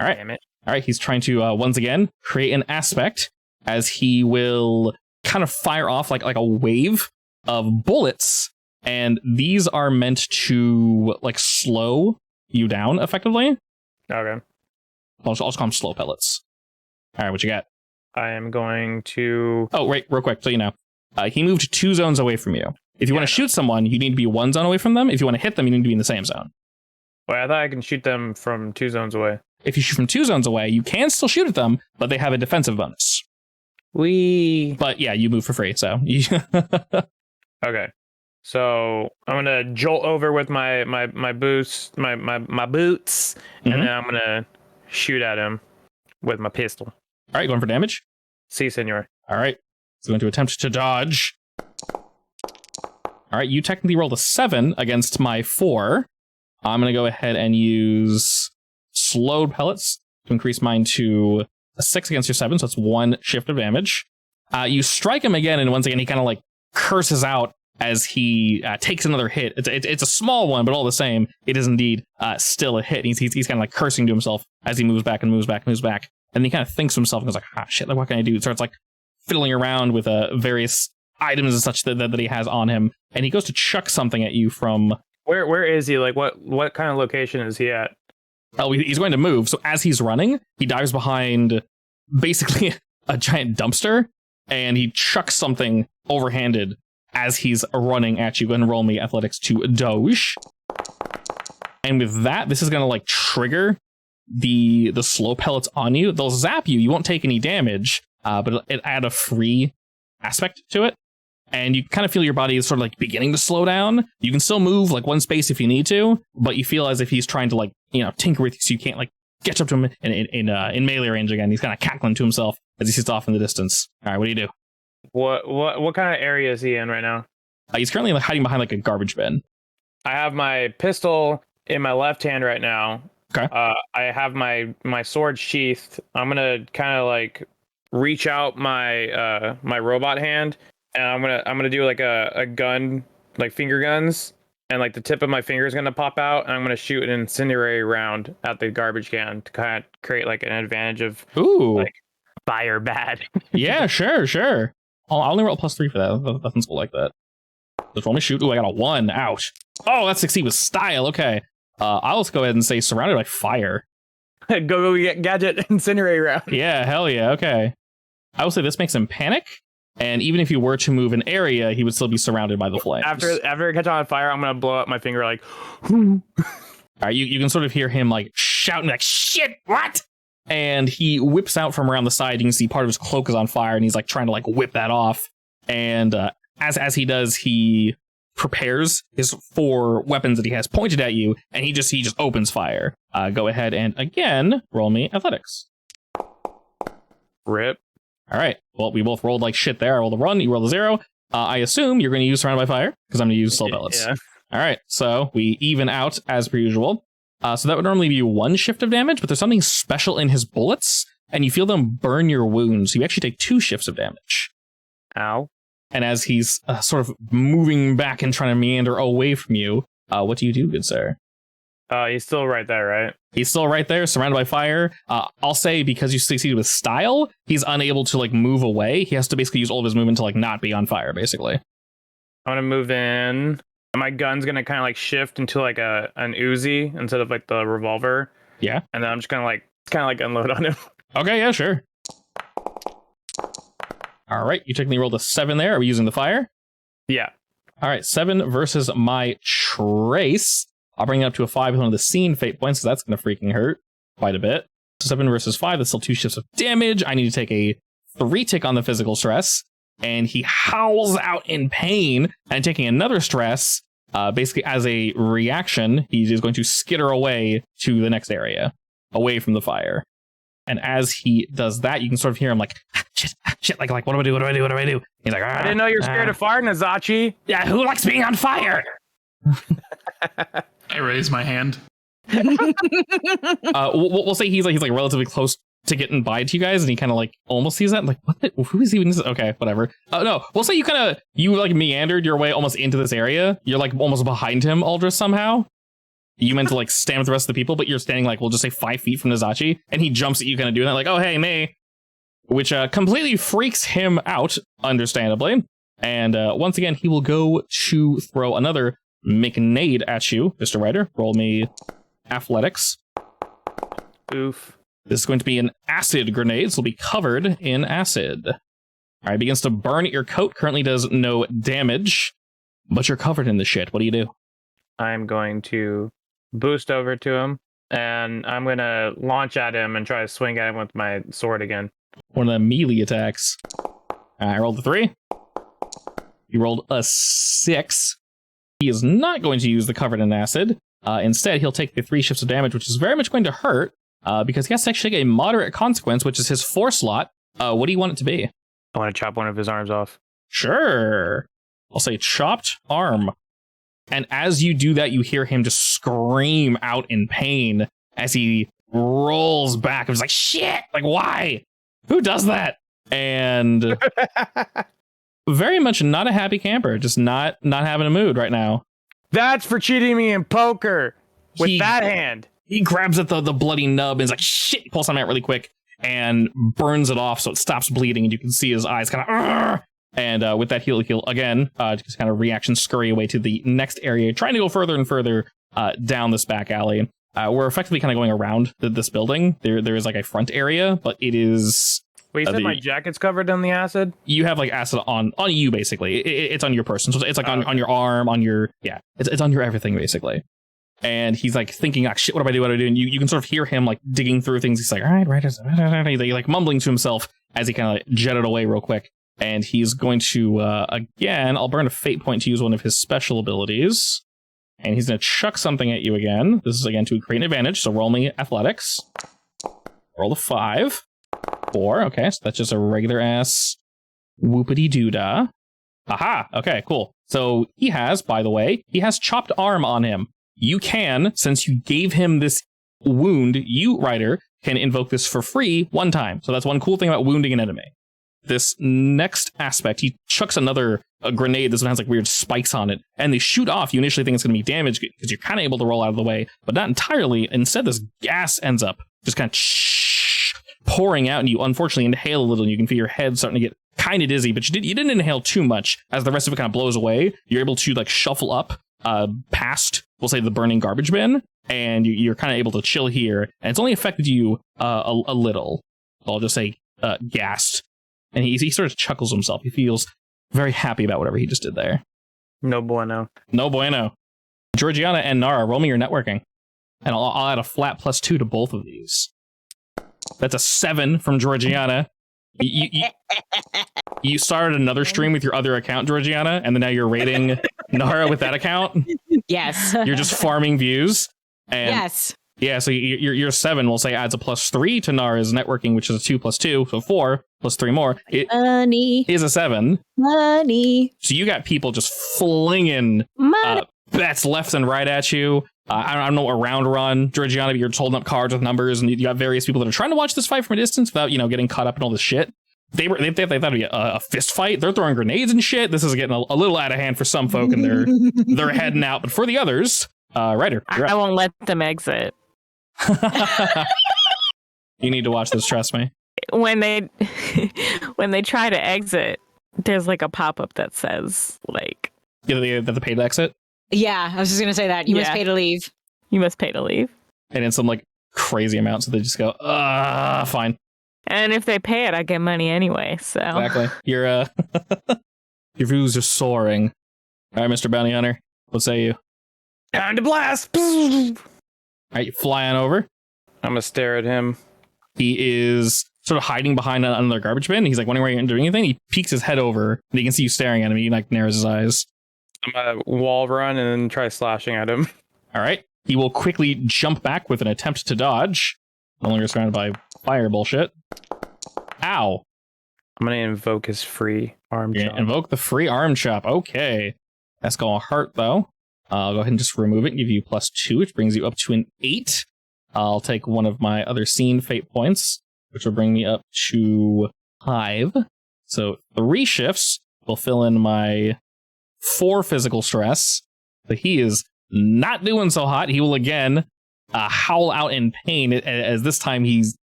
right. Damn it. All right, he's trying to, once again, create an aspect as he will kind of fire off like a wave of bullets. And these are meant to, like, slow you down, effectively. Okay. I'll just call them slow pellets. All right, what you got? I am going to... Oh, right, real quick, so you know. He moved 2 zones away from you. If you want to shoot someone, you need to be 1 zone away from them. If you want to hit them, you need to be in the same zone. Wait, I thought I can shoot them from 2 zones away. If you shoot from 2 zones away, you can still shoot at them, but they have a defensive bonus. But yeah, you move for free, so... Okay. So I'm gonna jolt over with my boots, my boots, and then I'm gonna shoot at him with my pistol. All right, going for damage. Si, senor. All right, so going to attempt to dodge. All right, you technically rolled a 7 against my 4. I'm going to go ahead and use slowed pellets to increase mine to a 6 against your 7, so that's 1 shift of damage. You strike him again, and once again, he kind of like curses out as he takes another hit. It's a small one, but all the same, it is indeed still a hit. He's kind of like cursing to himself as he moves back and moves back and moves back. And he kind of thinks to himself and goes like, ah, shit, like, what can I do? It starts like fiddling around with various items and such that he has on him. And he goes to chuck something at you from... Where is he? Like, what kind of location is he at? Oh, he's going to move. So as he's running, he dives behind basically a giant dumpster, and he chucks something overhanded as he's running at you. Go ahead and roll me athletics to dodge. And with that, this is going to like trigger the slow pellets on you. They'll zap you. You won't take any damage, but it add a free aspect to it. And you kind of feel your body is sort of like beginning to slow down. You can still move like one space if you need to, but you feel as if he's trying to like, you know, tinker with you, so you can't like catch up to him in melee range again. He's kind of cackling to himself as he sits off in the distance. All right, what do you do? What kind of area is he in right now? He's currently like hiding behind like a garbage bin. I have my pistol in my left hand right now. Okay. I have my sword sheathed. I'm gonna kind of like reach out my my robot hand, and I'm gonna do like a gun, like finger guns, and like the tip of my finger is gonna pop out, and I'm gonna shoot an incendiary round at the garbage can to kind of create like an advantage of like fire bad. Yeah, sure. I'll only roll +3 for that. Nothing's cool like that. Just roll me shoot. Ooh, I got a 1. Ouch. Oh, that succeed with style. Okay. I'll just go ahead and say surrounded by fire. go get gadget incendiary round. Yeah, hell yeah. Okay. I will say this makes him panic, and even if he were to move an area, he would still be surrounded by the flames. After it catches on fire, I'm gonna blow up my finger like. All right, you can sort of hear him like shouting like shit. What? And he whips out from around the side. You can see part of his cloak is on fire, and he's like trying to like whip that off. And as he does, he prepares his 4 weapons that he has pointed at you, and he just opens fire. Go ahead and again roll me athletics. Rip. All right. Well, we both rolled like shit there. I rolled a 1. You rolled a 0. I assume you're going to use surrounded by fire because I'm going to use slow pellets. Yeah. All right. So we even out as per usual. So that would normally be 1 shift of damage, but there's something special in his bullets, and you feel them burn your wounds. So you actually take 2 shifts of damage. Ow. And as he's sort of moving back and trying to meander away from you, what do you do, good sir? He's still right there, right? He's still right there, surrounded by fire. I'll say because you succeeded with style, he's unable to like move away. He has to basically use all of his movement to like not be on fire, basically. I'm gonna move in. My gun's gonna kind of like shift into like an Uzi instead of like the revolver. Yeah. And then I'm just gonna like unload on him. Okay, yeah, sure. All right, you technically rolled a 7 there. Are we using the fire? Yeah. All right, 7 versus my trace. I'll bring it up to a 5 with one of the scene fate points, so that's going to freaking hurt quite a bit. So 7 versus 5, that's still 2 shifts of damage. I need to take a 3 tick on the physical stress, and he howls out in pain, and taking another stress, basically as a reaction, he is going to skitter away to the next area, away from the fire. And as he does that, you can sort of hear him like, shit, like, what do I do? He's like, I didn't know you're scared of fire, Nazachi. Yeah, who likes being on fire? I raise my hand. We'll say he's like relatively close to getting by to you guys, and he kind of like almost sees that. Like, what? Who is even? Okay, whatever. No, we'll say you like meandered your way almost into this area. You're like almost behind him, Aldris, somehow. You meant to like stand with the rest of the people, but you're standing like, we'll just say 5 feet from Nazachi, and he jumps at you, kind of doing that, like, oh hey, me, which completely freaks him out, understandably. And once again, he will go to throw another McNade at you, Mr. Ryder. Roll me athletics. Oof. This is going to be an acid grenade, so it'll be covered in acid. All right, begins to burn at your coat. Currently does no damage, but you're covered in the shit. What do you do? I'm going to boost over to him, and I'm going to launch at him and try to swing at him with my sword again. One of the melee attacks. I rolled a 3. You rolled a 6. He is not going to use the covered in acid. Instead, he'll take the 3 shifts of damage, which is very much going to hurt, because he has to actually get a moderate consequence, which is his 4 slot. What do you want it to be? I want to chop one of his arms off. Sure. I'll say chopped arm. And as you do that, you hear him just scream out in pain as he rolls back. It was like, shit! Like, why? Who does that? And very much not a happy camper. Just not having a mood right now. That's for cheating me in poker with that hand. He grabs at the bloody nub and is like, shit! He pulls something out really quick and burns it off so it stops bleeding. And you can see his eyes kind of... And with that, he'll again, just kind of reaction scurry away to the next area, trying to go further and further down this back alley. We're effectively kind of going around this building. There is like a front area, but it is... Wait, you said my jacket's covered in the acid? You have like acid on you, basically. It's on your person. So it's like on your arm, on your... Yeah, it's on your everything, basically. And he's like thinking, ah, shit, what do I do? What do I do? And you can sort of hear him like digging through things. He's like, all right, he's like mumbling to himself as he kind of like jetted away real quick. And he's going to, again, I'll burn a fate point to use one of his special abilities. And he's going to chuck something at you again. This is, again, to create an advantage. So roll me athletics. Roll a 5. 4. Okay, so that's just a regular-ass whoopity-doo-dah. Aha! Okay, cool. So he has, by the way, he has chopped arm on him. You can, since you gave him this wound, you, Ryder, can invoke this for free 1 time. So that's one cool thing about wounding an enemy. This next aspect, he chucks another grenade. This one has like weird spikes on it, and they shoot off. You initially think it's going to be damage because you're kind of able to roll out of the way, but not entirely. Instead, this gas ends up just kind of pouring out, and you unfortunately inhale a little, and you can feel your head starting to get kind of dizzy, but you didn't inhale too much. As the rest of it kind of blows away, you're able to like shuffle up past, we'll say, the burning garbage bin, and you're kind of able to chill here, and it's only affected you a little. I'll just say gassed. And he sort of chuckles himself. He feels very happy about whatever he just did there. No bueno. No bueno. Georgiana and Nara, roll me your networking. And I'll add a flat +2 to both of these. That's a 7 from Georgiana. You started another stream with your other account, Georgiana, and then now you're rating Nara with that account? Yes. You're just farming views? And yes. Yeah, so your 7, we'll say, adds a +3 to Nara's networking, which is a 2 + 2, so 4 + 3 more. It is a 7. Money. So you got people just flinging bets left and right at you. I don't know, a round run, Georgiana, you're just holding up cards with numbers, and you got various people that are trying to watch this fight from a distance without, getting caught up in all this shit. They thought it'd be a fist fight. They're throwing grenades and shit. This is getting a little out of hand for some folk, and they're heading out. But for the others, Ryder, I won't let them exit. You need to watch this, trust me. When they try to exit, there's like a pop-up that says like the paid exit. Yeah, I was just gonna say that. You must pay to leave. You must pay to leave. And in some like crazy amount, so they just go, fine. And if they pay it, I get money anyway, so exactly. Your views are soaring. All right, Mr. Bounty Hunter, what say you? Time to blast! All right, you fly on over. I'm gonna stare at him. He is sort of hiding behind another garbage bin. He's like wondering why you're doing anything. He peeks his head over, and he can see you staring at him. He like narrows his eyes. I'm gonna wall run and then try slashing at him. All right. He will quickly jump back with an attempt to dodge. No longer surrounded by fire bullshit. Ow. I'm gonna invoke his free arm chop. Invoke the free arm chop. Okay. That's gonna hurt though. I'll go ahead and just remove it and give you +2, which brings you up to an 8. I'll take one of my other scene fate points, which will bring me up to 5. So 3 shifts will fill in my 4 physical stress. But he is not doing so hot. He will again howl out in pain as this time he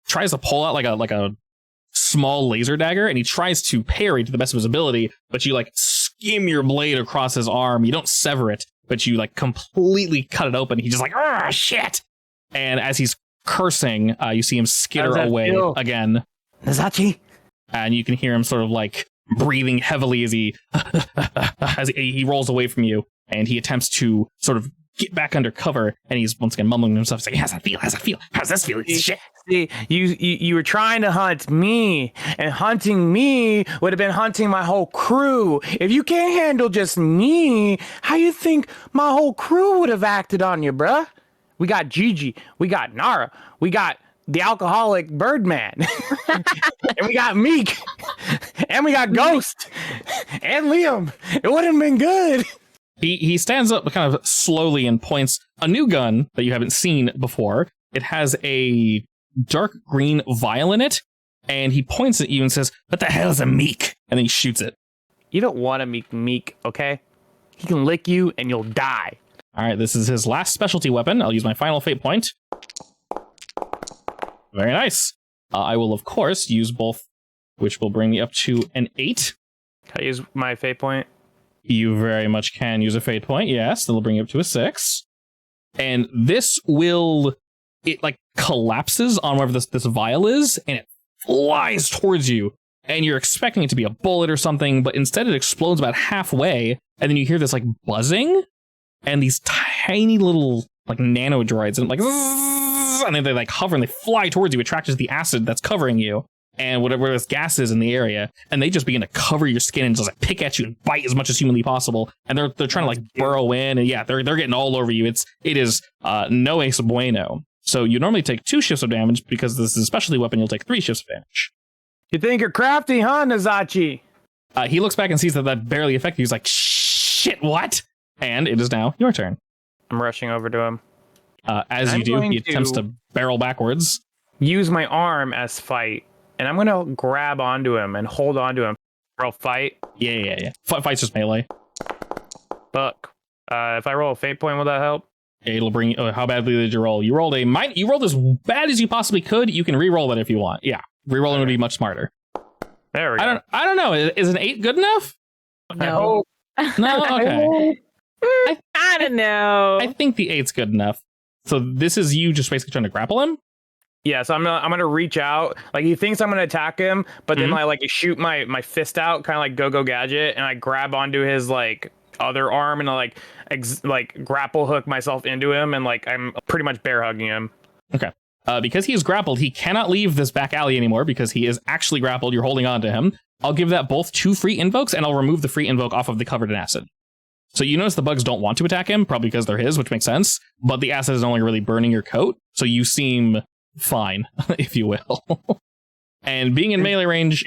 tries to pull out like a small laser dagger, and he tries to parry to the best of his ability, but you like skim your blade across his arm. You don't sever it, but you like completely cut it open. He's just like, ah, shit. And as he's cursing, you see him skitter away again. Nazachi? And you can hear him sort of like breathing heavily as he rolls away from you. And he attempts to sort of get back under cover, and he's once again mumbling to himself. He's like, how's that feel? How's that feel? How's this feel? Shit. See, you were trying to hunt me, and hunting me would have been hunting my whole crew. If you can't handle just me, how you think my whole crew would have acted on you, bruh? We got Gigi, we got Nara, we got the alcoholic Birdman, and we got Meek, and we got Ghost, and Liam. It wouldn't have been good. He stands up kind of slowly and points a new gun that you haven't seen before. It has a dark green vial in it, and he points at you and says, "What the hell is a Meek?" And then he shoots it. You don't want to meet Meek, okay? He can lick you and you'll die. All right, this is his last specialty weapon. I'll use my final fate point. Very nice. I will, of course, use both, which will bring me up to an 8. Can I use my fate point? You very much can use a fate point, yes. That'll bring you up to a 6. And this will... It, like, collapses on wherever this vial is, and it flies towards you. And you're expecting it to be a bullet or something, but instead it explodes about halfway, and then you hear this, like, buzzing, and these tiny little, like, nano droids, and, like, and then they, like, hover and they fly towards you, attracted to the acid that's covering you, and whatever this gas is in the area, and they just begin to cover your skin and just, like, pick at you and bite as much as humanly possible, and they're trying to, like, burrow in, and yeah, they're getting all over you. It is no ace bueno. So you normally take 2 shifts of damage, because this is a specialty weapon, you'll take 3 shifts of damage. You think you're crafty, huh, Nazachi? He looks back and sees that barely affected you. He's like, shit, what? And it is now your turn. I'm rushing over to him. As you do, he attempts to barrel backwards. Use my arm as fight, and I'm going to grab onto him and hold onto him. Roll fight. Yeah. Fight's just melee. Fuck. If I roll a fate point, will that help? It'll bring you... how badly did you roll? You rolled as bad as you possibly could. You can re-roll it if you want. Yeah. Rerolling would be much smarter. There we go. I don't know. Is an 8 good enough? No. No? Okay. I don't know. I think the 8's good enough. So this is you just basically trying to grapple him? Yeah, so I'm gonna reach out. Like, he thinks I'm gonna attack him, but then I like shoot my fist out, kind of like Go-Go Gadget, and I grab onto his like other arm and I like grapple hook myself into him, and like I'm pretty much bear hugging him. Okay. Because he is grappled, he cannot leave this back alley anymore because he is actually grappled. You're holding on to him. I'll give that both 2 free invokes, and I'll remove the free invoke off of the covered in acid. So you notice the bugs don't want to attack him, probably because they're his, which makes sense. But the acid is only really burning your coat, so you seem fine, if you will. And being in melee range,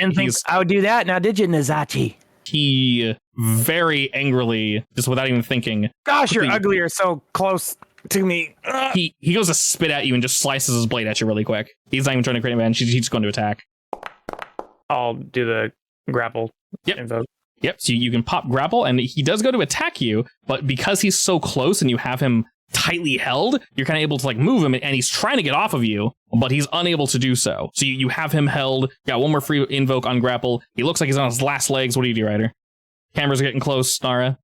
I would do that now, did you, Nazachi? He very angrily, just without even thinking... Gosh, you're ugly. You're so close to me. He goes to spit at you and just slices his blade at you really quick. He's not even trying to create advantage. He's just going to attack. I'll do the grapple invoke. Yep, so you can pop grapple, and he does go to attack you, but because he's so close and you have him tightly held, you're kind of able to like move him, and he's trying to get off of you, but he's unable to do so. So you have him held, got 1 more free invoke on grapple. He looks like he's on his last legs. What do you do, Ryder? Cameras are getting close, Nara.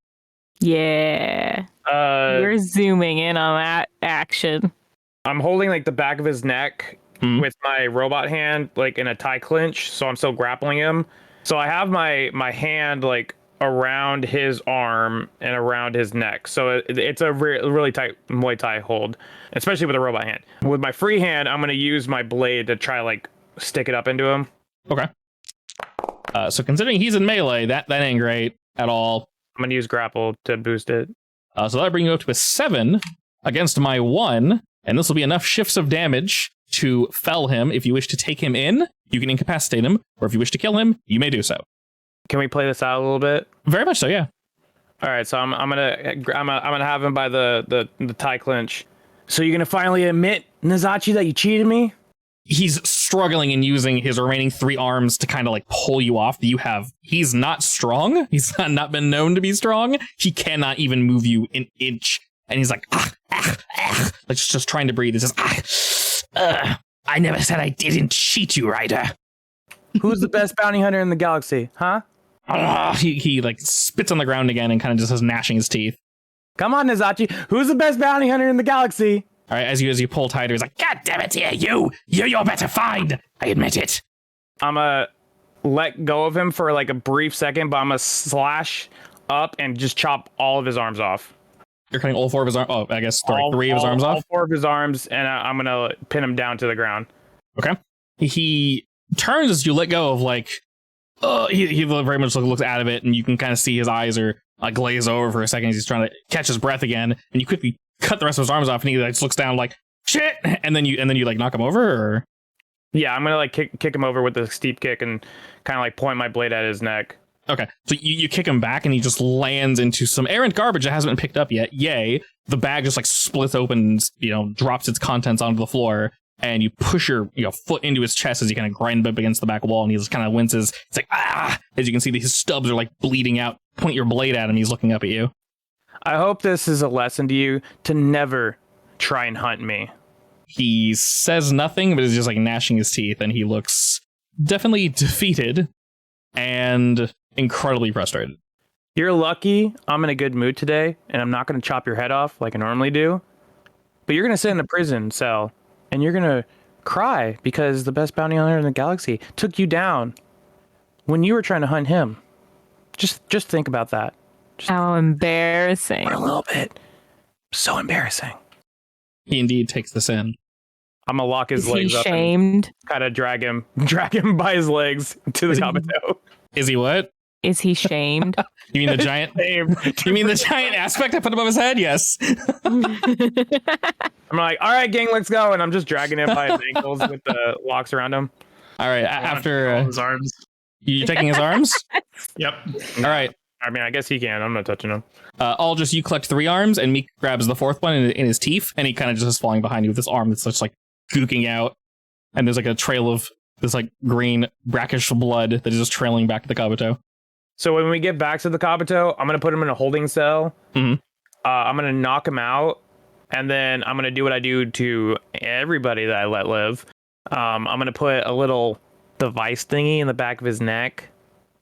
Yeah. You're zooming in on that action. I'm holding like the back of his neck with my robot hand, like in a tie clinch, so I'm still grappling him. So I have my hand like around his arm and around his neck. So it's a really tight Muay Thai hold, especially with a robot hand. With my free hand, I'm going to use my blade to try like stick it up into him. Okay. So considering he's in melee, that ain't great at all. I'm going to use grapple to boost it. So that'll bring you up to a 7 against my 1, and this will be enough shifts of damage to fell him. If you wish to take him in, you can incapacitate him, or if you wish to kill him, you may do so. Can we play this out a little bit? Very much so, yeah. All right, so I'm gonna have him by the tie clinch. So you're gonna finally admit, Nazachi, that you cheated me? He's struggling and using his remaining 3 arms to kind of like pull you off. He's not strong. He's not been known to be strong. He cannot even move you an inch. And he's like, like just trying to breathe. He's just, I never said I didn't cheat you, Ryder. Who's the best bounty hunter in the galaxy, huh? He like spits on the ground again and kind of just is gnashing his teeth. Come on, Nazachi. Who's the best bounty hunter in the galaxy? All right, as you pull tighter, he's like, God damn it, you're better find. I admit it. I'm gonna let go of him for like a brief second, but I'm gonna slash up and just chop all of his arms off. You're cutting all 4 of his arms. Oh, I guess three of his arms all off. 4 of his arms, and I'm gonna pin him down to the ground. Okay. He turns as you let go of he very much looks out of it, and you can kind of see his eyes are glaze over for a second as he's trying to catch his breath again. And you quickly cut the rest of his arms off, and he just looks down like shit. And then you knock him over, or yeah, I'm gonna kick him over with a steep kick and kind of point my blade at his neck. okay. So you kick him back, and he just lands into some errant garbage that hasn't been picked up yet. Yay! The bag just splits open, and, drops its contents onto the floor. And you push your foot into his chest as you kind of grind up against the back wall, and he just kind of winces. It's like, ah! As you can see, his stubs are bleeding out. Point your blade at him. He's looking up at you. I hope this is a lesson to you to never try and hunt me. He says nothing, but is just gnashing his teeth, and he looks definitely defeated and incredibly frustrated. You're lucky I'm in a good mood today, and I'm not going to chop your head off like I normally do. But you're going to sit in a prison cell. And you're going to cry because the best bounty hunter in the galaxy took you down when you were trying to hunt him. Just think about that. How embarrassing. For a little bit. So embarrassing. He indeed takes this in. I'm going to lock his legs Is he up shamed? and kind of drag him by his legs to the Kabuto. Is he what? Is he shamed? You mean the giant? You mean the giant aspect I put above his head? Yes. I'm like, all right, gang, let's go. And I'm just dragging him by his ankles with the locks around him. All right. After his arms. you taking his arms? Yep. All right. I mean, I guess he can. I'm not touching him. Aldris, you collect 3 arms, and Meek grabs the 4th one in his teeth, and he kind of just is falling behind you with this arm that's just gooking out, and there's a trail of this green brackish blood that is just trailing back to the Kabuto. So when we get back to the Kabuto, I'm going to put him in a holding cell. Mm-hmm. I'm going to knock him out. And then I'm going to do what I do to everybody that I let live. I'm going to put a little device thingy in the back of his neck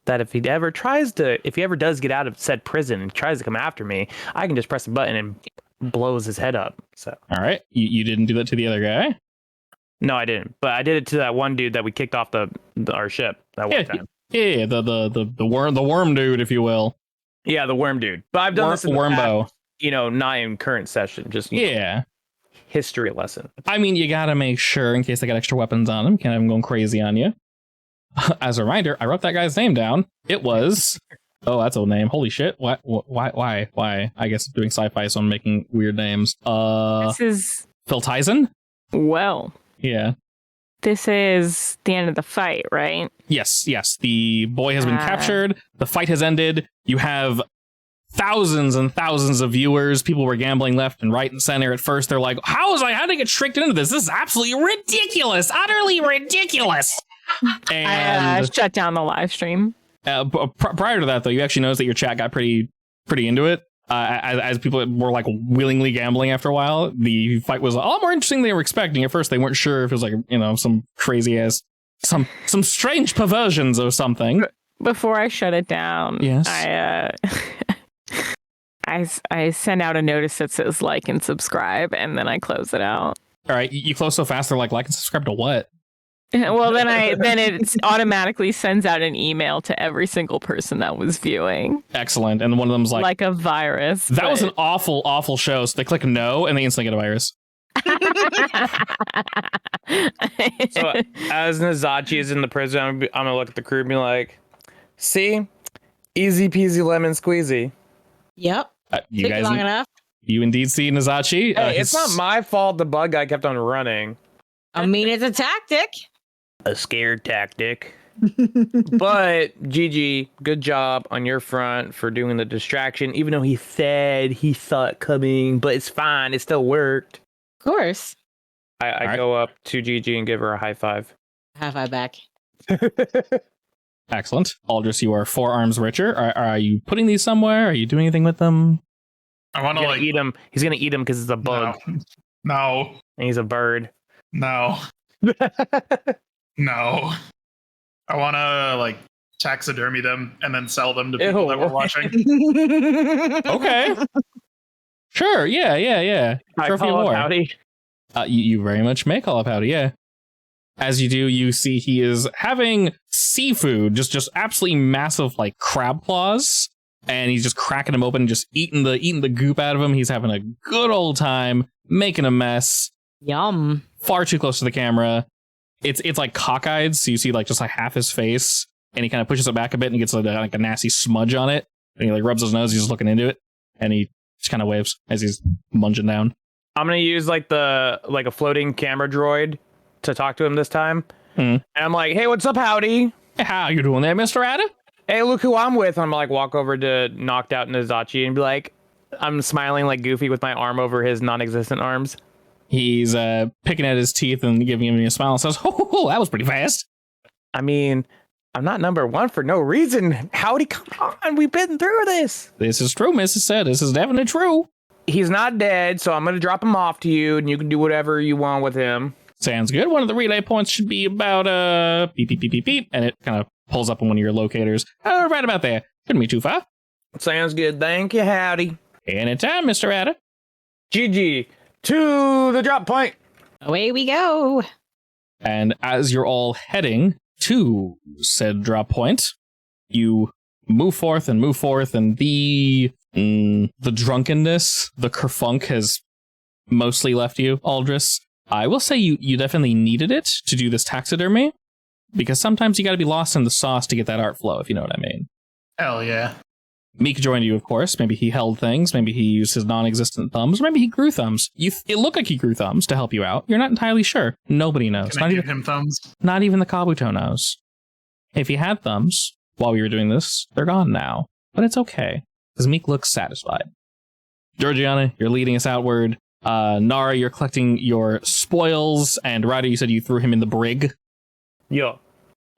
that if he ever does get out of said prison and tries to come after me, I can just press a button and blows his head up. So. All right. You didn't do that to the other guy? No, I didn't. But I did it to that one dude that we kicked off our ship that one time. Yeah, the worm dude, if you will. Yeah, the worm dude. But I've done this in the Wormbo. past, not in current session. Just history lesson. I mean, you gotta make sure in case they got extra weapons on them. Can't have them going crazy on you. As a reminder, I wrote that guy's name down. It was. Oh, that's a name. Holy shit! Why? I guess doing sci-fi, so I'm making weird names. This is Phil Tyson. well. Yeah. This is the end of the fight, right? Yes. The boy has been captured. The fight has ended. You have thousands and thousands of viewers. People were gambling left and right and center. At first, they're like, how did I get tricked into this? This is absolutely ridiculous. Utterly ridiculous. I And shut down the live stream. prior to that, though, you actually noticed that your chat got pretty into it. As people were willingly gambling after a while, the fight was a lot more interesting than they were expecting. At first, they weren't sure if it was some crazy ass, some strange perversions or something. Before I shut it down, yes, I send out a notice that says like and subscribe, and then I close it out. All right, you close so fast. They're like and subscribe to what? Well, then it automatically sends out an email to every single person that was viewing. Excellent. And one of them's like a virus. That was an awful show. So they click no and they instantly get a virus. So as Nazachi is in the prison, I'm gonna look at the crew and be like, see, easy peasy lemon squeezy. Yep. You guys long enough. You indeed see Nazachi. Hey, it's not my fault the bug guy kept on running. I mean, it's a tactic. A scared tactic. But GG, good job on your front for doing the distraction, even though he said he saw it coming, but it's fine. It still worked. Of course. I go up to GG and give her a high five. High five back. Excellent. Aldris, you are 4 arms richer. Are you putting these somewhere? Are you doing anything with them? I want to eat him. He's gonna eat him because it's a bug. No. And he's a bird. No. No. I want to taxidermy them and then sell them to people that we're watching. Okay. Sure. Yeah. I call up Howdy. You very much may call up Howdy. Yeah. As you do, you see he is having seafood, just absolutely massive crab claws and he's just cracking him open and just eating the goop out of him. He's having a good old time, making a mess. Yum. Far too close to the camera. It's like cockeyed, so you see like just like half his face, and he kind of pushes it back a bit and gets like a nasty smudge on it. And he like rubs his nose, he's just looking into it, and he just kind of waves as he's munging down. I'm gonna use like a floating camera droid to talk to him this time. And I'm like, hey, what's up, howdy? How you doing there, Mr. Adder? Hey, look who I'm with. I'm like walk over to knocked out Nazachi and be like, I'm smiling like Goofy with my arm over his non-existent arms. He's picking at his teeth and giving him a smile and says, "Oh, that was pretty fast." I mean, I'm not number one for no reason. Howdy, come on, we've been through this. This is true, Mrs. Said. This is definitely true. He's not dead, so I'm gonna drop him off to you, and you can do whatever you want with him. Sounds good. One of the relay points should be about beep beep beep beep beep, and it kind of pulls up on one of your locators. Right about there. Couldn't be too far. Sounds good. Thank you, howdy. Anytime, Mr. Adder. GG to the drop point. Away we go. And as you're all heading to said drop point, you move forth, and the drunkenness, the kerfunk has mostly left you, Aldris. I will say you definitely needed it to do this taxidermy, because sometimes you got to be lost in the sauce to get that art flow, if you know what I mean. Hell yeah. Meek joined you, of course. Maybe he held things. Maybe he used his non-existent thumbs. Maybe he grew thumbs. It looked like he grew thumbs to help you out. You're not entirely sure. Nobody knows. Can I give him thumbs? Not even the Kabuto knows. If he had thumbs while we were doing this, they're gone now. But it's okay, because Meek looks satisfied. Georgiana, you're leading us outward. Nara, you're collecting your spoils. And Ryder, you said you threw him in the brig. Yo.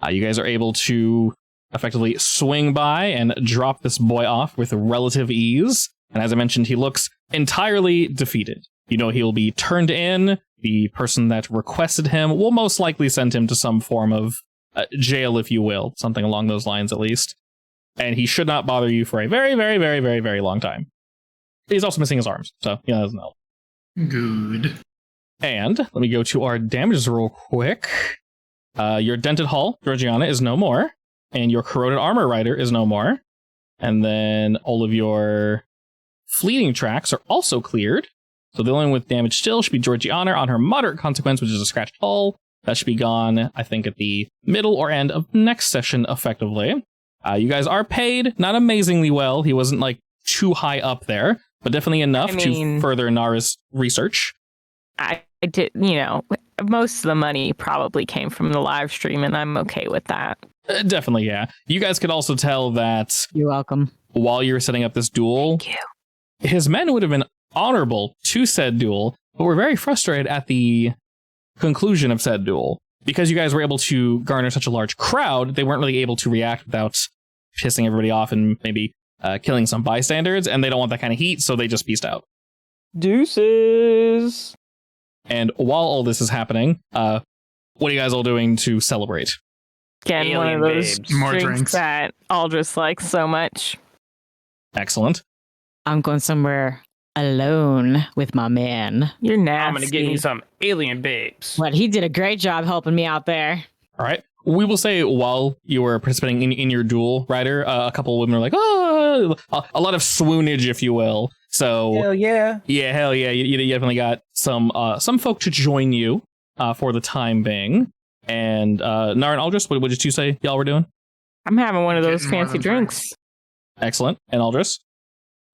You guys are able to effectively swing by and drop this boy off with relative ease. And as I mentioned, he looks entirely defeated. You know, he'll be turned in. The person that requested him will most likely send him to some form of jail, if you will. Something along those lines, at least. And he should not bother you for a very, very, very, very, very long time. He's also missing his arms, so yeah, that doesn't help. Good. And let me go to our damages real quick. Your dented hull, Georgiana, is no more. And your corroded armor rider is no more. And then all of your fleeting tracks are also cleared. So the only one with damage still should be Georgiana on her moderate consequence, which is a scratched hull. That should be gone, I think, at the middle or end of next session, effectively. You guys are paid, not amazingly well. He wasn't, like, too high up there, but definitely enough to further Nara's research. I did, most of the money probably came from the live stream, and I'm okay with that. Definitely, yeah. You guys could also tell that You're welcome. while you were setting up this duel, his men would have been honorable to said duel, but were very frustrated at the conclusion of said duel. Because you guys were able to garner such a large crowd, they weren't really able to react without pissing everybody off and maybe killing some bystanders, and they don't want that kind of heat, so they just pieced out. Deuces. And while all this is happening, what are you guys all doing to celebrate? Again, one of those More drinks drinks. that Aldris likes so much. Excellent. I'm going somewhere alone with my man. You're nasty. I'm gonna get me some alien babes. But he did a great job helping me out there. All right. We will say while you were participating in your duel, Ryder, a couple of women were like, oh, a lot of swoonage, if you will. So, Hell yeah. Yeah, hell yeah. You definitely got some folk to join you for the time being. And Nara and Aldris, what did you say y'all were doing? I'm having one of those Getting more fancy than drinks. Excellent. And Aldris?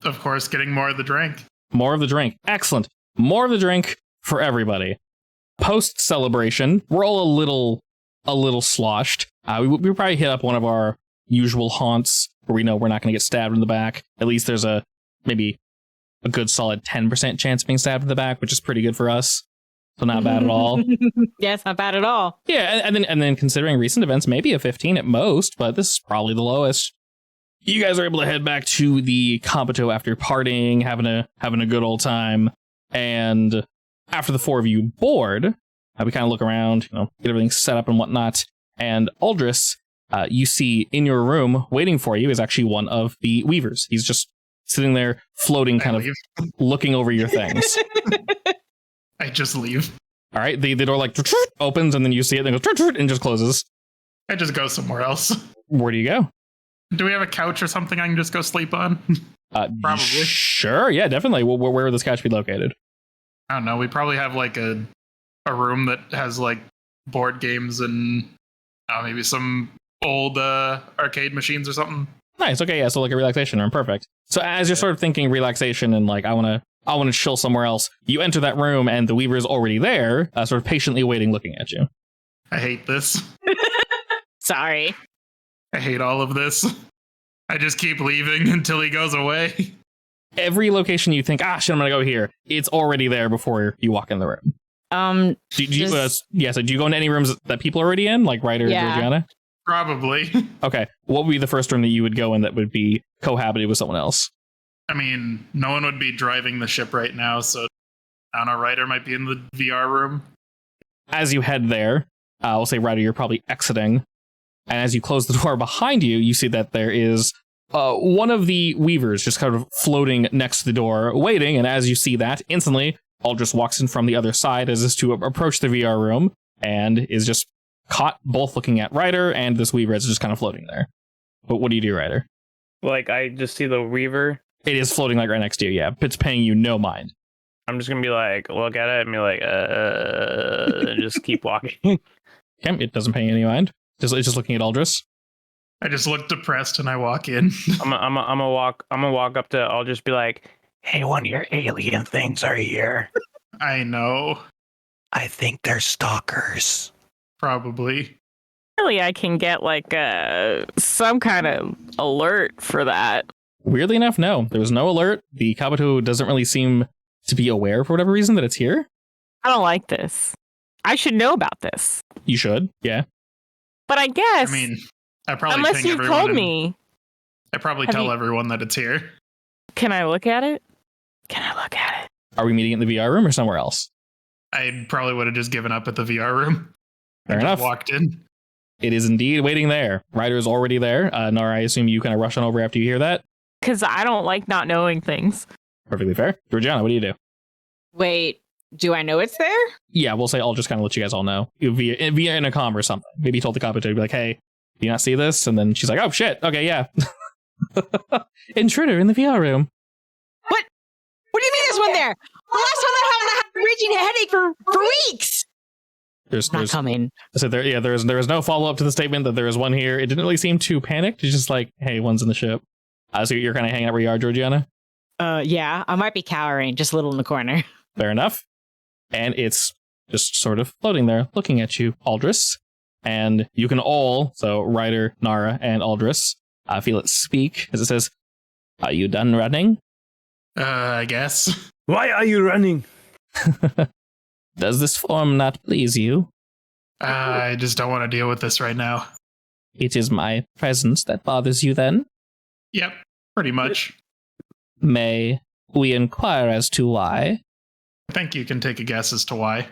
Of course, getting more of the drink. More of the drink. Excellent. More of the drink for everybody. Post celebration, we're all a little sloshed. We probably hit up one of our usual haunts where we know we're not going to get stabbed in the back. At least there's maybe a good solid 10% chance of being stabbed in the back, which is pretty good for us. So not bad at all. Yeah, it's not bad at all. Yeah, and then considering recent events, maybe a 15 at most, but this is probably the lowest. You guys are able to head back to the Kabuto after partying, having a good old time, and after the four of you board, we kind of look around, get everything set up and whatnot. And Aldris, you see in your room waiting for you is actually one of the Weavers. He's just sitting there floating, kind of looking over your things. I just leave. All right, the door like opens and then you see it and it goes and just closes. I just go somewhere else. Where do you go? Do we have a couch or something I can just go sleep on? Probably. Sure, yeah, definitely. Where would this couch be located? I don't know. We probably have like a room that has like board games and maybe some old arcade machines or something. Nice. Okay, yeah. So like a relaxation room, perfect. So as you're sort of thinking relaxation and like I want to chill somewhere else, you enter that room and the Weaver is already there, sort of patiently waiting, looking at you. I hate this. Sorry. I hate all of this. I just keep leaving until he goes away. Every location you think, shit, I'm gonna go here, it's already there before you walk in the room. Do you go into any rooms that people are already in, like Ryder or Georgiana? Probably. Okay. What would be the first room that you would go in that would be cohabited with someone else? I mean, no one would be driving the ship right now, so I don't know, Ryder might be in the VR room. As you head there, we'll say, Ryder, you're probably exiting. And as you close the door behind you, you see that there is one of the Weavers just kind of floating next to the door, waiting. And as you see that, instantly, Aldris walks in from the other side as is to approach the VR room and is just caught both looking at Ryder and this Weaver is just kind of floating there. But what do you do, Ryder? Like, I just see the Weaver. It is floating like right next to you, yeah. It's paying you no mind. I'm just gonna be like, look at it and be like, and just keep walking. Okay, it doesn't pay you any mind. It's just looking at Aldris. I just look depressed and I walk in. I'm gonna walk up to. I'll just be like, Hey, one of your alien things are here. I know. I think they're stalkers. Probably. Really, I can get like some kind of alert for that. Weirdly enough, no. There was no alert. The Kabuto doesn't really seem to be aware for whatever reason that it's here. I don't like this. I should know about this. You should, yeah. But I guess, I mean, I probably unless ping you've everyone told and me, I probably Have tell you- everyone that it's here. can I look at it? Can I look at it? Are we meeting in the VR room or somewhere else? I probably would have just given up at the VR room. Fair I just enough. walked in. It is indeed waiting there. Ryder is already there. Nara, I assume you kind of rush on over after you hear that. Because I don't like not knowing things. Perfectly fair. Georgiana, what do you do? Wait, do I know it's there? Yeah, we'll say I'll just kind of let you guys all know via intercom or something. Maybe you told the Kabuto to be like, hey, do you not see this? And then she's like, oh shit, okay, yeah. Intruder in the VR room. What do you mean there's one there? The last time I had a raging headache for weeks. Not There's coming. I said there is no follow up to the statement that there is one here. It didn't really seem too panicked. It's just like, hey, one's in the ship. So you're kind of hanging out where you are, Georgiana? Yeah, I might be cowering, just a little in the corner. Fair enough. And it's just sort of floating there, looking at you, Aldris. And you can all, so Ryder, Nara, and Aldris, feel it speak as it says, are you done running? I guess. Why are you running? Does this form not please you? I just don't want to deal with this right now. It is my presence that bothers you then? Yep, pretty much. May we inquire as to why? I think you can take a guess as to why.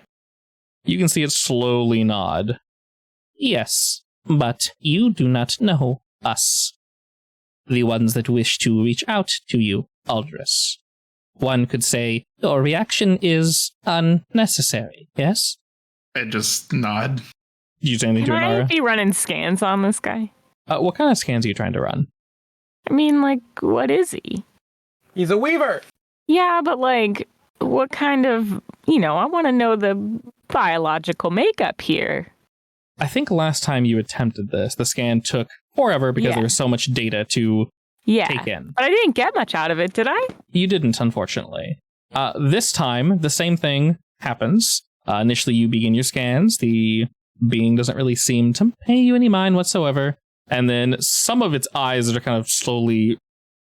You can see it slowly nod. Yes, but you do not know us. The ones that wish to reach out to you, Aldris. One could say your reaction is unnecessary, yes? I just nod. Did you say anything to Can I Nara? be running scans on this guy? What kind of scans are you trying to run? I mean, like, what is he? he's a Weaver. Yeah, but like, what kind of, I want to know the biological makeup here. I think last time you attempted this, the scan took forever because Yeah. there was so much data to Yeah. take in. But I didn't get much out of it, did I? You didn't, unfortunately. This time, the same thing happens. Initially, you begin your scans. The being doesn't really seem to pay you any mind whatsoever. And then some of its eyes that are kind of slowly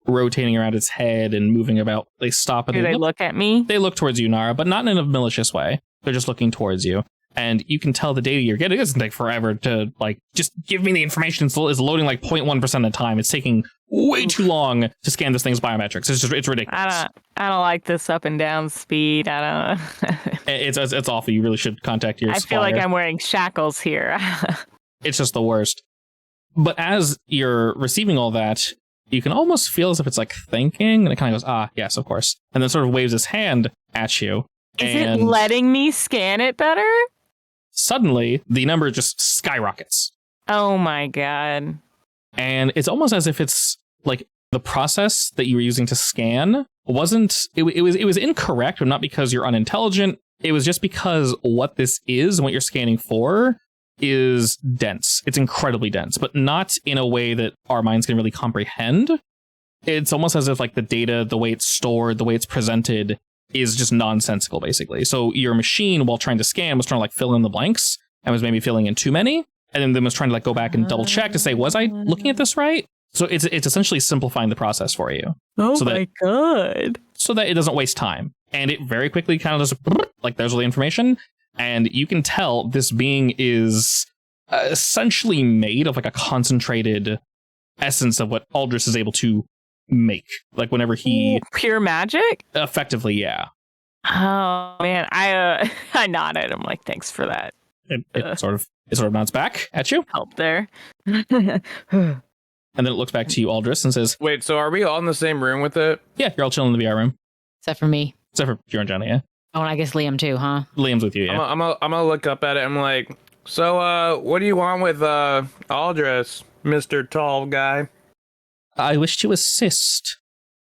rotating around its head and moving about, they stop and Do they look at me? They look towards you, Nara, but not in a malicious way. They're just looking towards you. And you can tell the data you're getting. It doesn't take forever to, just give me the information. It's loading 0.1% of the time. It's taking way too long to scan this thing's biometrics. It's ridiculous. I don't like this up and down speed. I don't. It's awful. You really should contact your I feel supplier. like I'm wearing shackles here. It's just the worst. But as you're receiving all that, you can almost feel as if it's thinking, and it kind of goes, yes, of course. And then sort of waves its hand at you. Is it and letting me scan it better? suddenly, the number just skyrockets. Oh my god. And it's almost as if it's like the process that you were using to scan it was incorrect, but not because you're unintelligent. It was just because what this is and what you're scanning for is dense. It's incredibly dense, but not in a way that our minds can really comprehend. It's almost as if like the data, the way it's stored, the way it's presented is just nonsensical, basically. So your machine, while trying to scan, was trying to like fill in the blanks and was maybe filling in too many, and then was trying to like go back and double check to say, was I looking at this right? So it's essentially simplifying the process for you. Oh so my god. So that it doesn't waste time. And it very quickly kind of just like there's all the information. And you can tell this being is essentially made of like a concentrated essence of what Aldris is able to make. Like whenever he Pure magic? effectively, yeah. Oh man, I nodded. I'm like, thanks for that It sort of nods back at you. help there. And then it looks back to you, Aldris, and says, Wait, so are we all in the same room with it? yeah, you're all chilling in the VR room. Except for me. Except for Georgiana, yeah. Oh, and I guess Liam too, huh? Liam's with you, yeah. I'm gonna look up at it. I'm like, so what do you want with Aldris, Mr. Tall Guy? I wish to assist.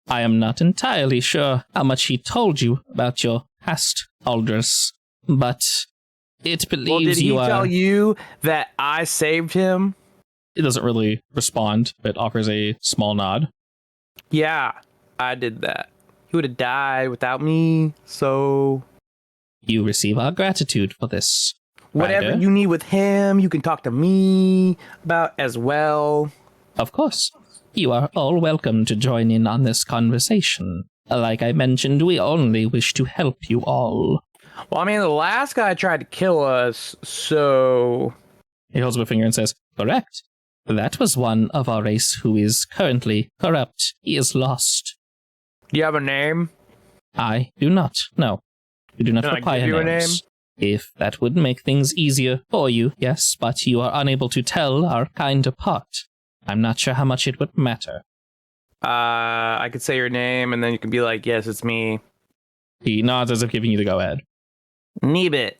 I am not entirely sure how much he told you about your past, Aldris, but it believes Well, did he you are... tell you that I saved him? It doesn't really respond, but offers a small nod. Yeah, I did that. He would have died without me, so... You receive our gratitude for this. Whatever Ryder. you need with him, you can talk to me about as well. Of course. You are all welcome to join in on this conversation. Like I mentioned, we only wish to help you all. Well, I mean, the last guy tried to kill us, so... He holds up a finger and says, correct. That was one of our race who is currently corrupt. He is lost. Do you have a name? I do not. No. We do not Can I require give you a names. If that would make things easier for you, yes, but you are unable to tell our kind apart. I'm not sure how much it would matter. I could say your name, and then you can be like, yes, it's me. He nods as if giving you the go-ahead. Neebit.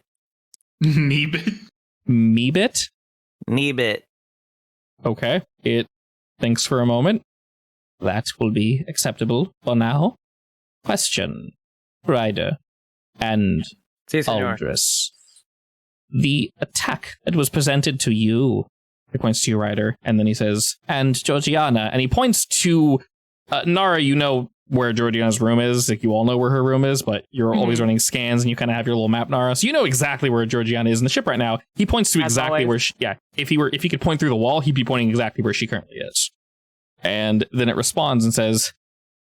Neebit. Meebit? Neebit. Okay. It thinks for a moment. That will be acceptable for now. Question. Ryder and Si, senor. Aldris. The attack that was presented to you. He points to you, Ryder, and then he says, and Georgiana, and he points to Nara. You know where Georgiana's room is. Like, you all know where her room is, but you're always running scans and you kind of have your little map, Nara. So you know exactly where Georgiana is in the ship right now. He points to As exactly always. where she, yeah, if he could point through the wall, he'd be pointing exactly where she currently is. And then it responds and says,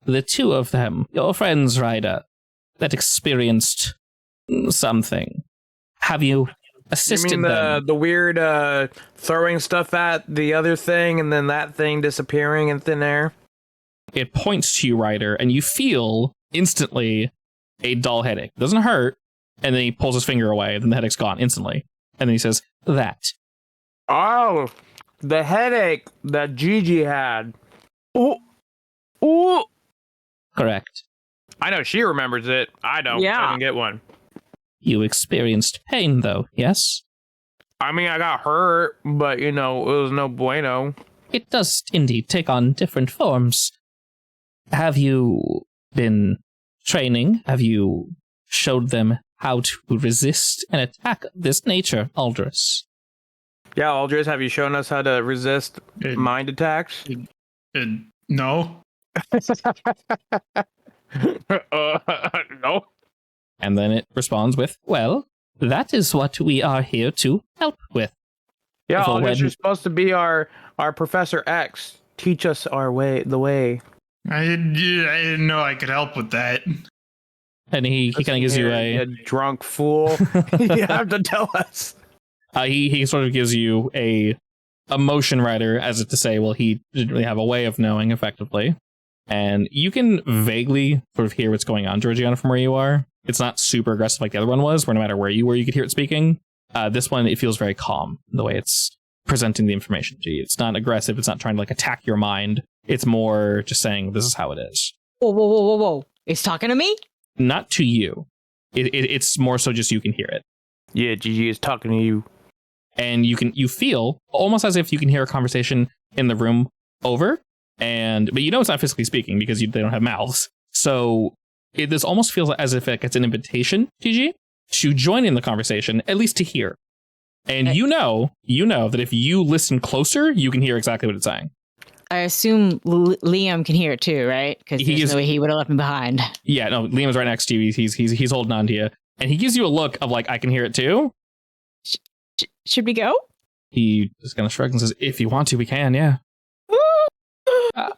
the two of them, your friends, Ryder, that experienced something. Have you assisted You mean them? the weird throwing stuff at the other thing and then that thing disappearing in thin air? It points to you, Ryder, and you feel instantly a dull headache. It doesn't hurt, and then he pulls his finger away, and then the headache's gone instantly. And then he says, that. Oh, the headache that Gigi had. Oh, Correct. I know she remembers it. I don't. Yeah. I didn't get one. You experienced pain, though, yes? I mean, I got hurt, but it was no bueno. It does indeed take on different forms. Have you been training? Have you showed them how to resist an attack of this nature, Aldris? Yeah, Aldris, have you shown us how to resist mind attacks? No. No. And then it responds with, well, that is what we are here to help with. Yeah, For Aldris, when- you're supposed to be our Professor X. Teach us the way. I didn't know I could help with that. And he kind of gives you You drunk fool. You have to tell us. he sort of gives you a motion rider as if to say, well, he didn't really have a way of knowing effectively. And you can vaguely sort of hear what's going on, Georgiana, from where you are. It's not super aggressive like the other one was, where no matter where you were, you could hear it speaking. This one, it feels very calm in the way it's presenting the information to you. It's not aggressive. It's not trying to like attack your mind. It's more just saying, this is how it is. Whoa, whoa, whoa, whoa, whoa. It's talking to me? Not to you. It's more so just you can hear it. Yeah, Gigi is talking to you. And you feel almost as if you can hear a conversation in the room over, but you know it's not physically speaking because they don't have mouths. So this almost feels as if it's an invitation, TG, to join in the conversation, at least to hear. And you know that if you listen closer, you can hear exactly what it's saying. I assume Liam can hear it too, right? Because there's no way he would have left me behind. Yeah, no, Liam's right next to you. He's holding on to you, and he gives you a look of like, I can hear it too. Should we go? He just kind of shrugs and says, "If you want to, we can. Yeah,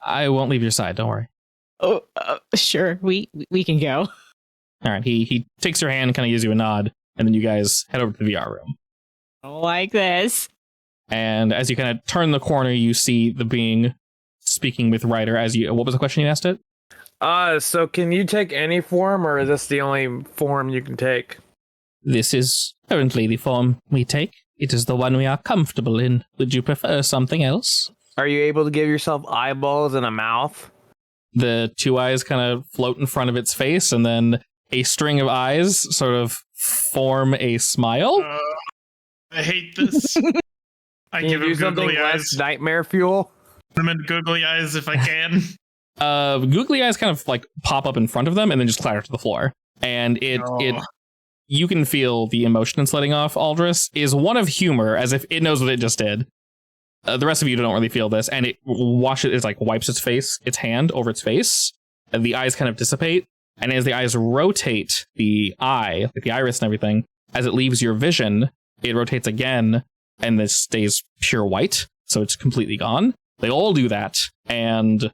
I won't leave your side. Don't worry." Oh, sure. We can go. All right. He takes your hand, and kind of gives you a nod, and then you guys head over to the VR room. I don't like this. And as you kind of turn the corner, you see the being speaking with Ryder. What was the question you asked it? So can you take any form, or is this the only form you can take? This is currently the form we take. It is the one we are comfortable in. Would you prefer something else? Are you able to give yourself eyeballs and a mouth? The two eyes kind of float in front of its face, and then a string of eyes sort of form a smile. I hate this. I Can give you do him something googly less eyes. nightmare fuel? Put him in googly eyes if I can. Googly eyes kind of like pop up in front of them and then just clatter to the floor. And you can feel the emotion it's letting off. Aldris is one of humor, as if it knows what it just did. The rest of you don't really feel this, and it wipes its hand over its face, and the eyes kind of dissipate. And as the eyes rotate, the eye, like the iris and everything, as it leaves your vision, it rotates again, and this stays pure white, so it's completely gone. They all do that, and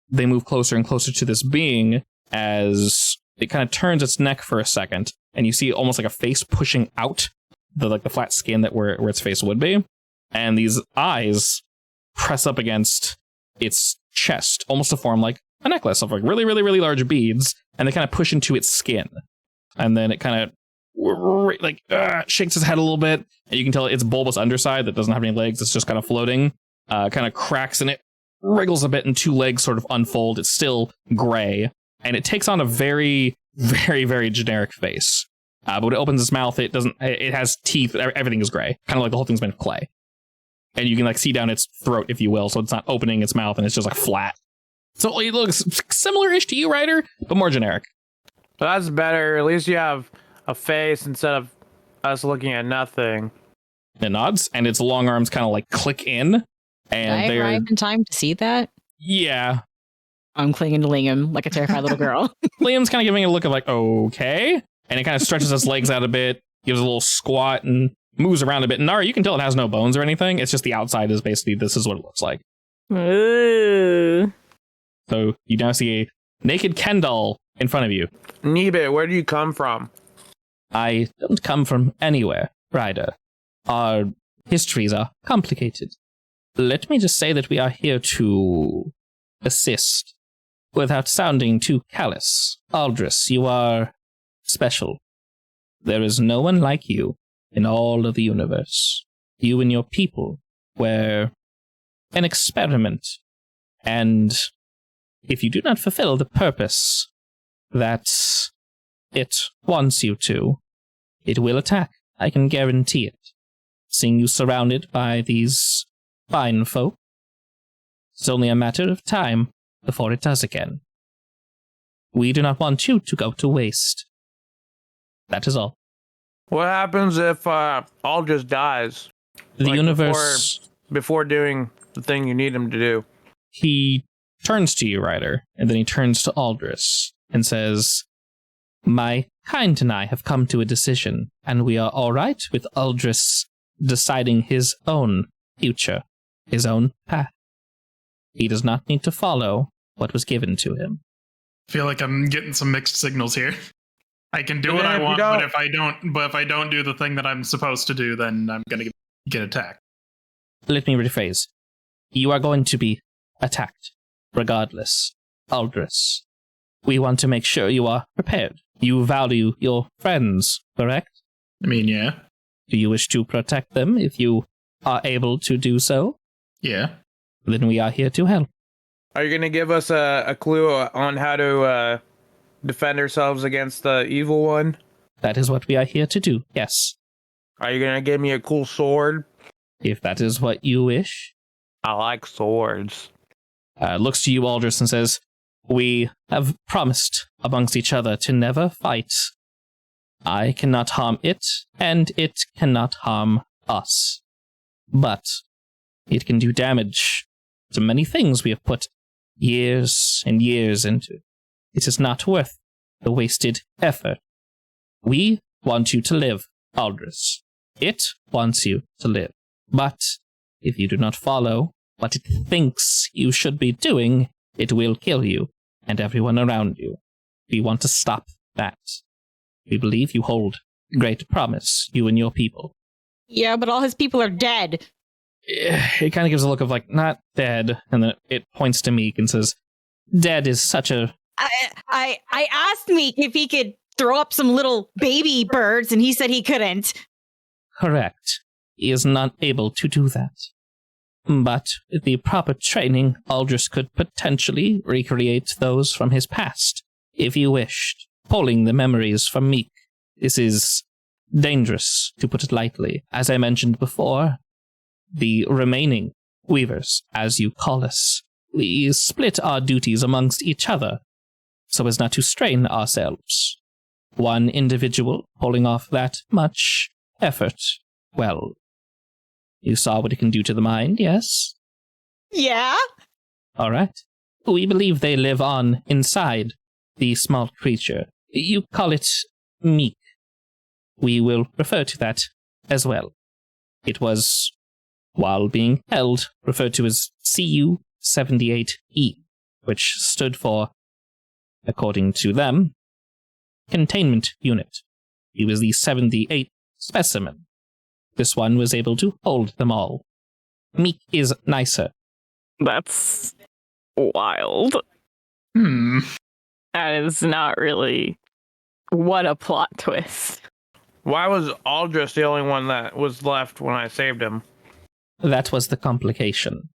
they move closer and closer to this being as it kind of turns its neck for a second, and you see almost like a face pushing out the flat skin that where its face would be, and these eyes press up against its chest, almost to form like a necklace of like really, really, really large beads, and they kind of push into its skin, and then it kind of shakes its head a little bit, and you can tell its bulbous underside that doesn't have any legs, it's just kind of floating, kind of cracks, and it wriggles a bit, and two legs sort of unfold. It's still gray, and it takes on a very, very, very generic face. But when it opens its mouth, it has teeth, everything is gray, kind of like the whole thing's made of clay. And you can like see down its throat, if you will, so it's not opening its mouth, and it's just like flat. So it looks similar-ish to you, Ryder, but more generic. That's better. At least you have a face instead of us looking at nothing. It nods, and its long arms kind of like click in, and Did I arrive in time to see that? Yeah. I'm clinging to Liam like a terrified little girl. Liam's kind of giving a look of like, okay, and it kind of stretches its legs out a bit, gives a little squat, and moves around a bit. And Nara, you can tell it has no bones or anything. It's just the outside is basically, this is what it looks like. Ooh. So you now see a naked Ken doll in front of you. Nibit, where do you come from? I don't come from anywhere, Ryder. Our histories are complicated. Let me just say that we are here to assist, without sounding too callous. Aldris, you are special. There is no one like you in all of the universe. You and your people were an experiment, and if you do not fulfill the purpose that it wants you to, it will attack. I can guarantee it. Seeing you surrounded by these fine folk, it's only a matter of time before it does again. We do not want you to go to waste. That is all. What happens if Aldris dies? The universe... Before doing the thing you need him to do. He turns to you, Ryder, and then he turns to Aldris and says, my kind and I have come to a decision, and we are all right with Aldris deciding his own future, his own path. He does not need to follow what was given to him. I feel like I'm getting some mixed signals here. I can do what I want, but if I don't do the thing that I'm supposed to do, then I'm gonna get attacked. Let me rephrase. You are going to be attacked, regardless. Aldris, we want to make sure you are prepared. You value your friends, correct? I mean, yeah. Do you wish to protect them if you are able to do so? Yeah. Then we are here to help. Are you going to give us a clue on how to defend ourselves against the evil one? That is what we are here to do, yes. Are you going to give me a cool sword? If that is what you wish. I like swords. Looks to you, Aldris, and says, "We have promised amongst each other to never fight. I cannot harm it, and it cannot harm us. But it can do damage to many things we have put years and years into. It is not worth the wasted effort. We want you to live, Aldris. It wants you to live. But if you do not follow what it thinks you should be doing, it will kill you and everyone around you. We want to stop that. We believe you hold great promise, you and your people." Yeah, but all his people are dead. It kind of gives a look of like, not dead, and then it points to Meek and says, "Dead is such a..." I asked Meek if he could throw up some little baby birds, and he said he couldn't. Correct. He is not able to do that. But with the proper training, Aldris could potentially recreate those from his past, if he wished, pulling the memories from Meek. This is dangerous, to put it lightly. As I mentioned before, the remaining Weavers, as you call us, we split our duties amongst each other, so as not to strain ourselves. One individual pulling off that much effort, well, you saw what it can do to the mind, yes? Yeah? All right. We believe they live on inside the small creature. You call it Meek. We will refer to that as well. It was, while being held, referred to as CU-78E, which stood for, according to them, Containment Unit. He was the 78th specimen. This one was able to hold them all. Meek is nicer. That's wild. That is not really... What a plot twist. Why was Aldris the only one that was left when I saved him? That was the complication.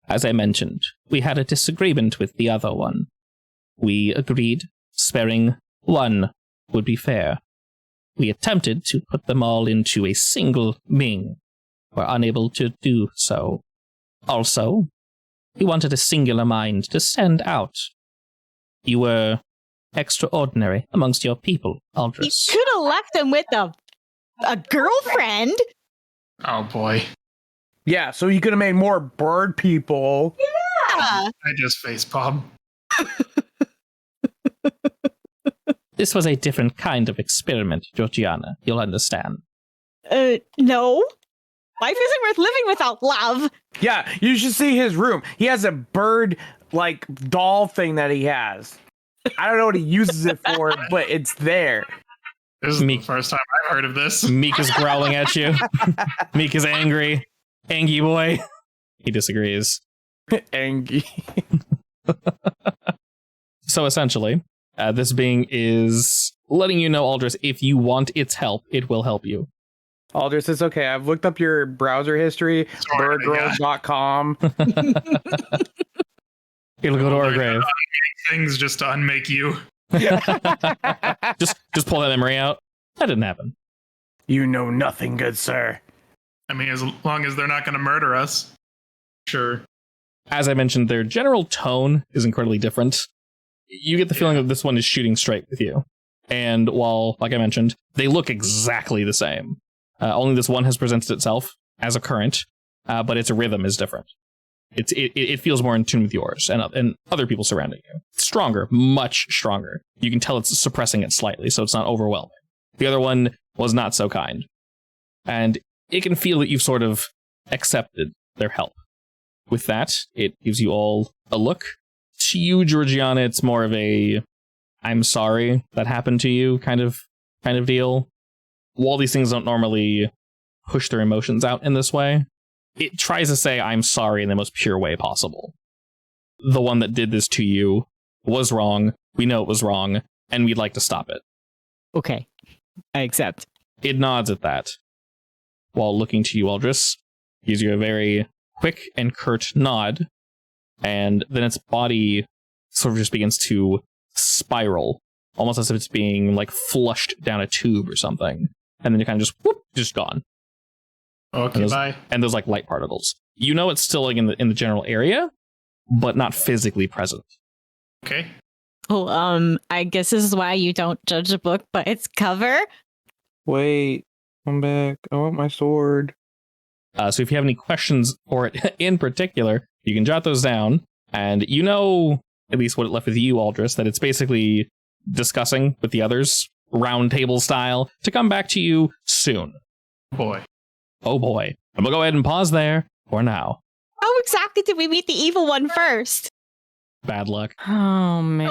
As I mentioned, we had a disagreement with the other one. We agreed sparing one would be fair. We attempted to put them all into a single being. Were unable to do so. Also, we wanted a singular mind to send out. You were extraordinary amongst your people, Aldris. You could have left him with a girlfriend. Oh boy. Yeah, so you could have made more bird people. Yeah. I just facepalm. This was a different kind of experiment, Georgiana. You'll understand. No. Life isn't worth living without love. Yeah, you should see his room. He has a bird, like, doll thing that he has. I don't know what he uses it for, but it's there. This is Meek. the first time I've heard of this. Meek is growling at you. Meek is angry. Angy boy. He disagrees. Angie. So essentially, this being is letting you know, Aldris, if you want its help, it will help you. Aldris, it's okay. I've looked up your browser history, birdgirls.com. It'll go to our grave. Things just to unmake you. just pull that memory out. That didn't happen. You know nothing, good sir. I mean, as long as they're not going to murder us. Sure. As I mentioned, their general tone is incredibly different. You get the feeling that this one is shooting straight with you. And while, like I mentioned, they look exactly the same. Only this one has presented itself as a current, but its rhythm is different. It feels more in tune with yours and other people surrounding you. It's stronger, much stronger. You can tell it's suppressing it slightly, so it's not overwhelming. The other one was not so kind. And it can feel that you've sort of accepted their help. With that, it gives you all a look. To you, Georgiana, it's more of a I'm sorry that happened to you kind of deal. While these things don't normally push their emotions out in this way, it tries to say I'm sorry in the most pure way possible. The one that did this to you was wrong. We know it was wrong, and we'd like to stop it. Okay. I accept. It nods at that, while looking to you, Aldris. Gives you a very quick and curt nod, and then its body sort of just begins to spiral, almost as if it's being like flushed down a tube or something, and then it kind of just whoop, just gone. Okay, bye. And those like light particles. You know it's still like in the general area, but not physically present. Okay. Oh, I guess this is why you don't judge a book by its cover. Wait, come back. I want my sword. So if you have any questions for it in particular, you can jot those down. And you know, at least what it left with you, Aldris, that it's basically discussing with the others, round table style, to come back to you soon. Boy. Oh boy. I'm gonna go ahead and pause there for now. How exactly did we meet the evil one first? Bad luck. Oh man.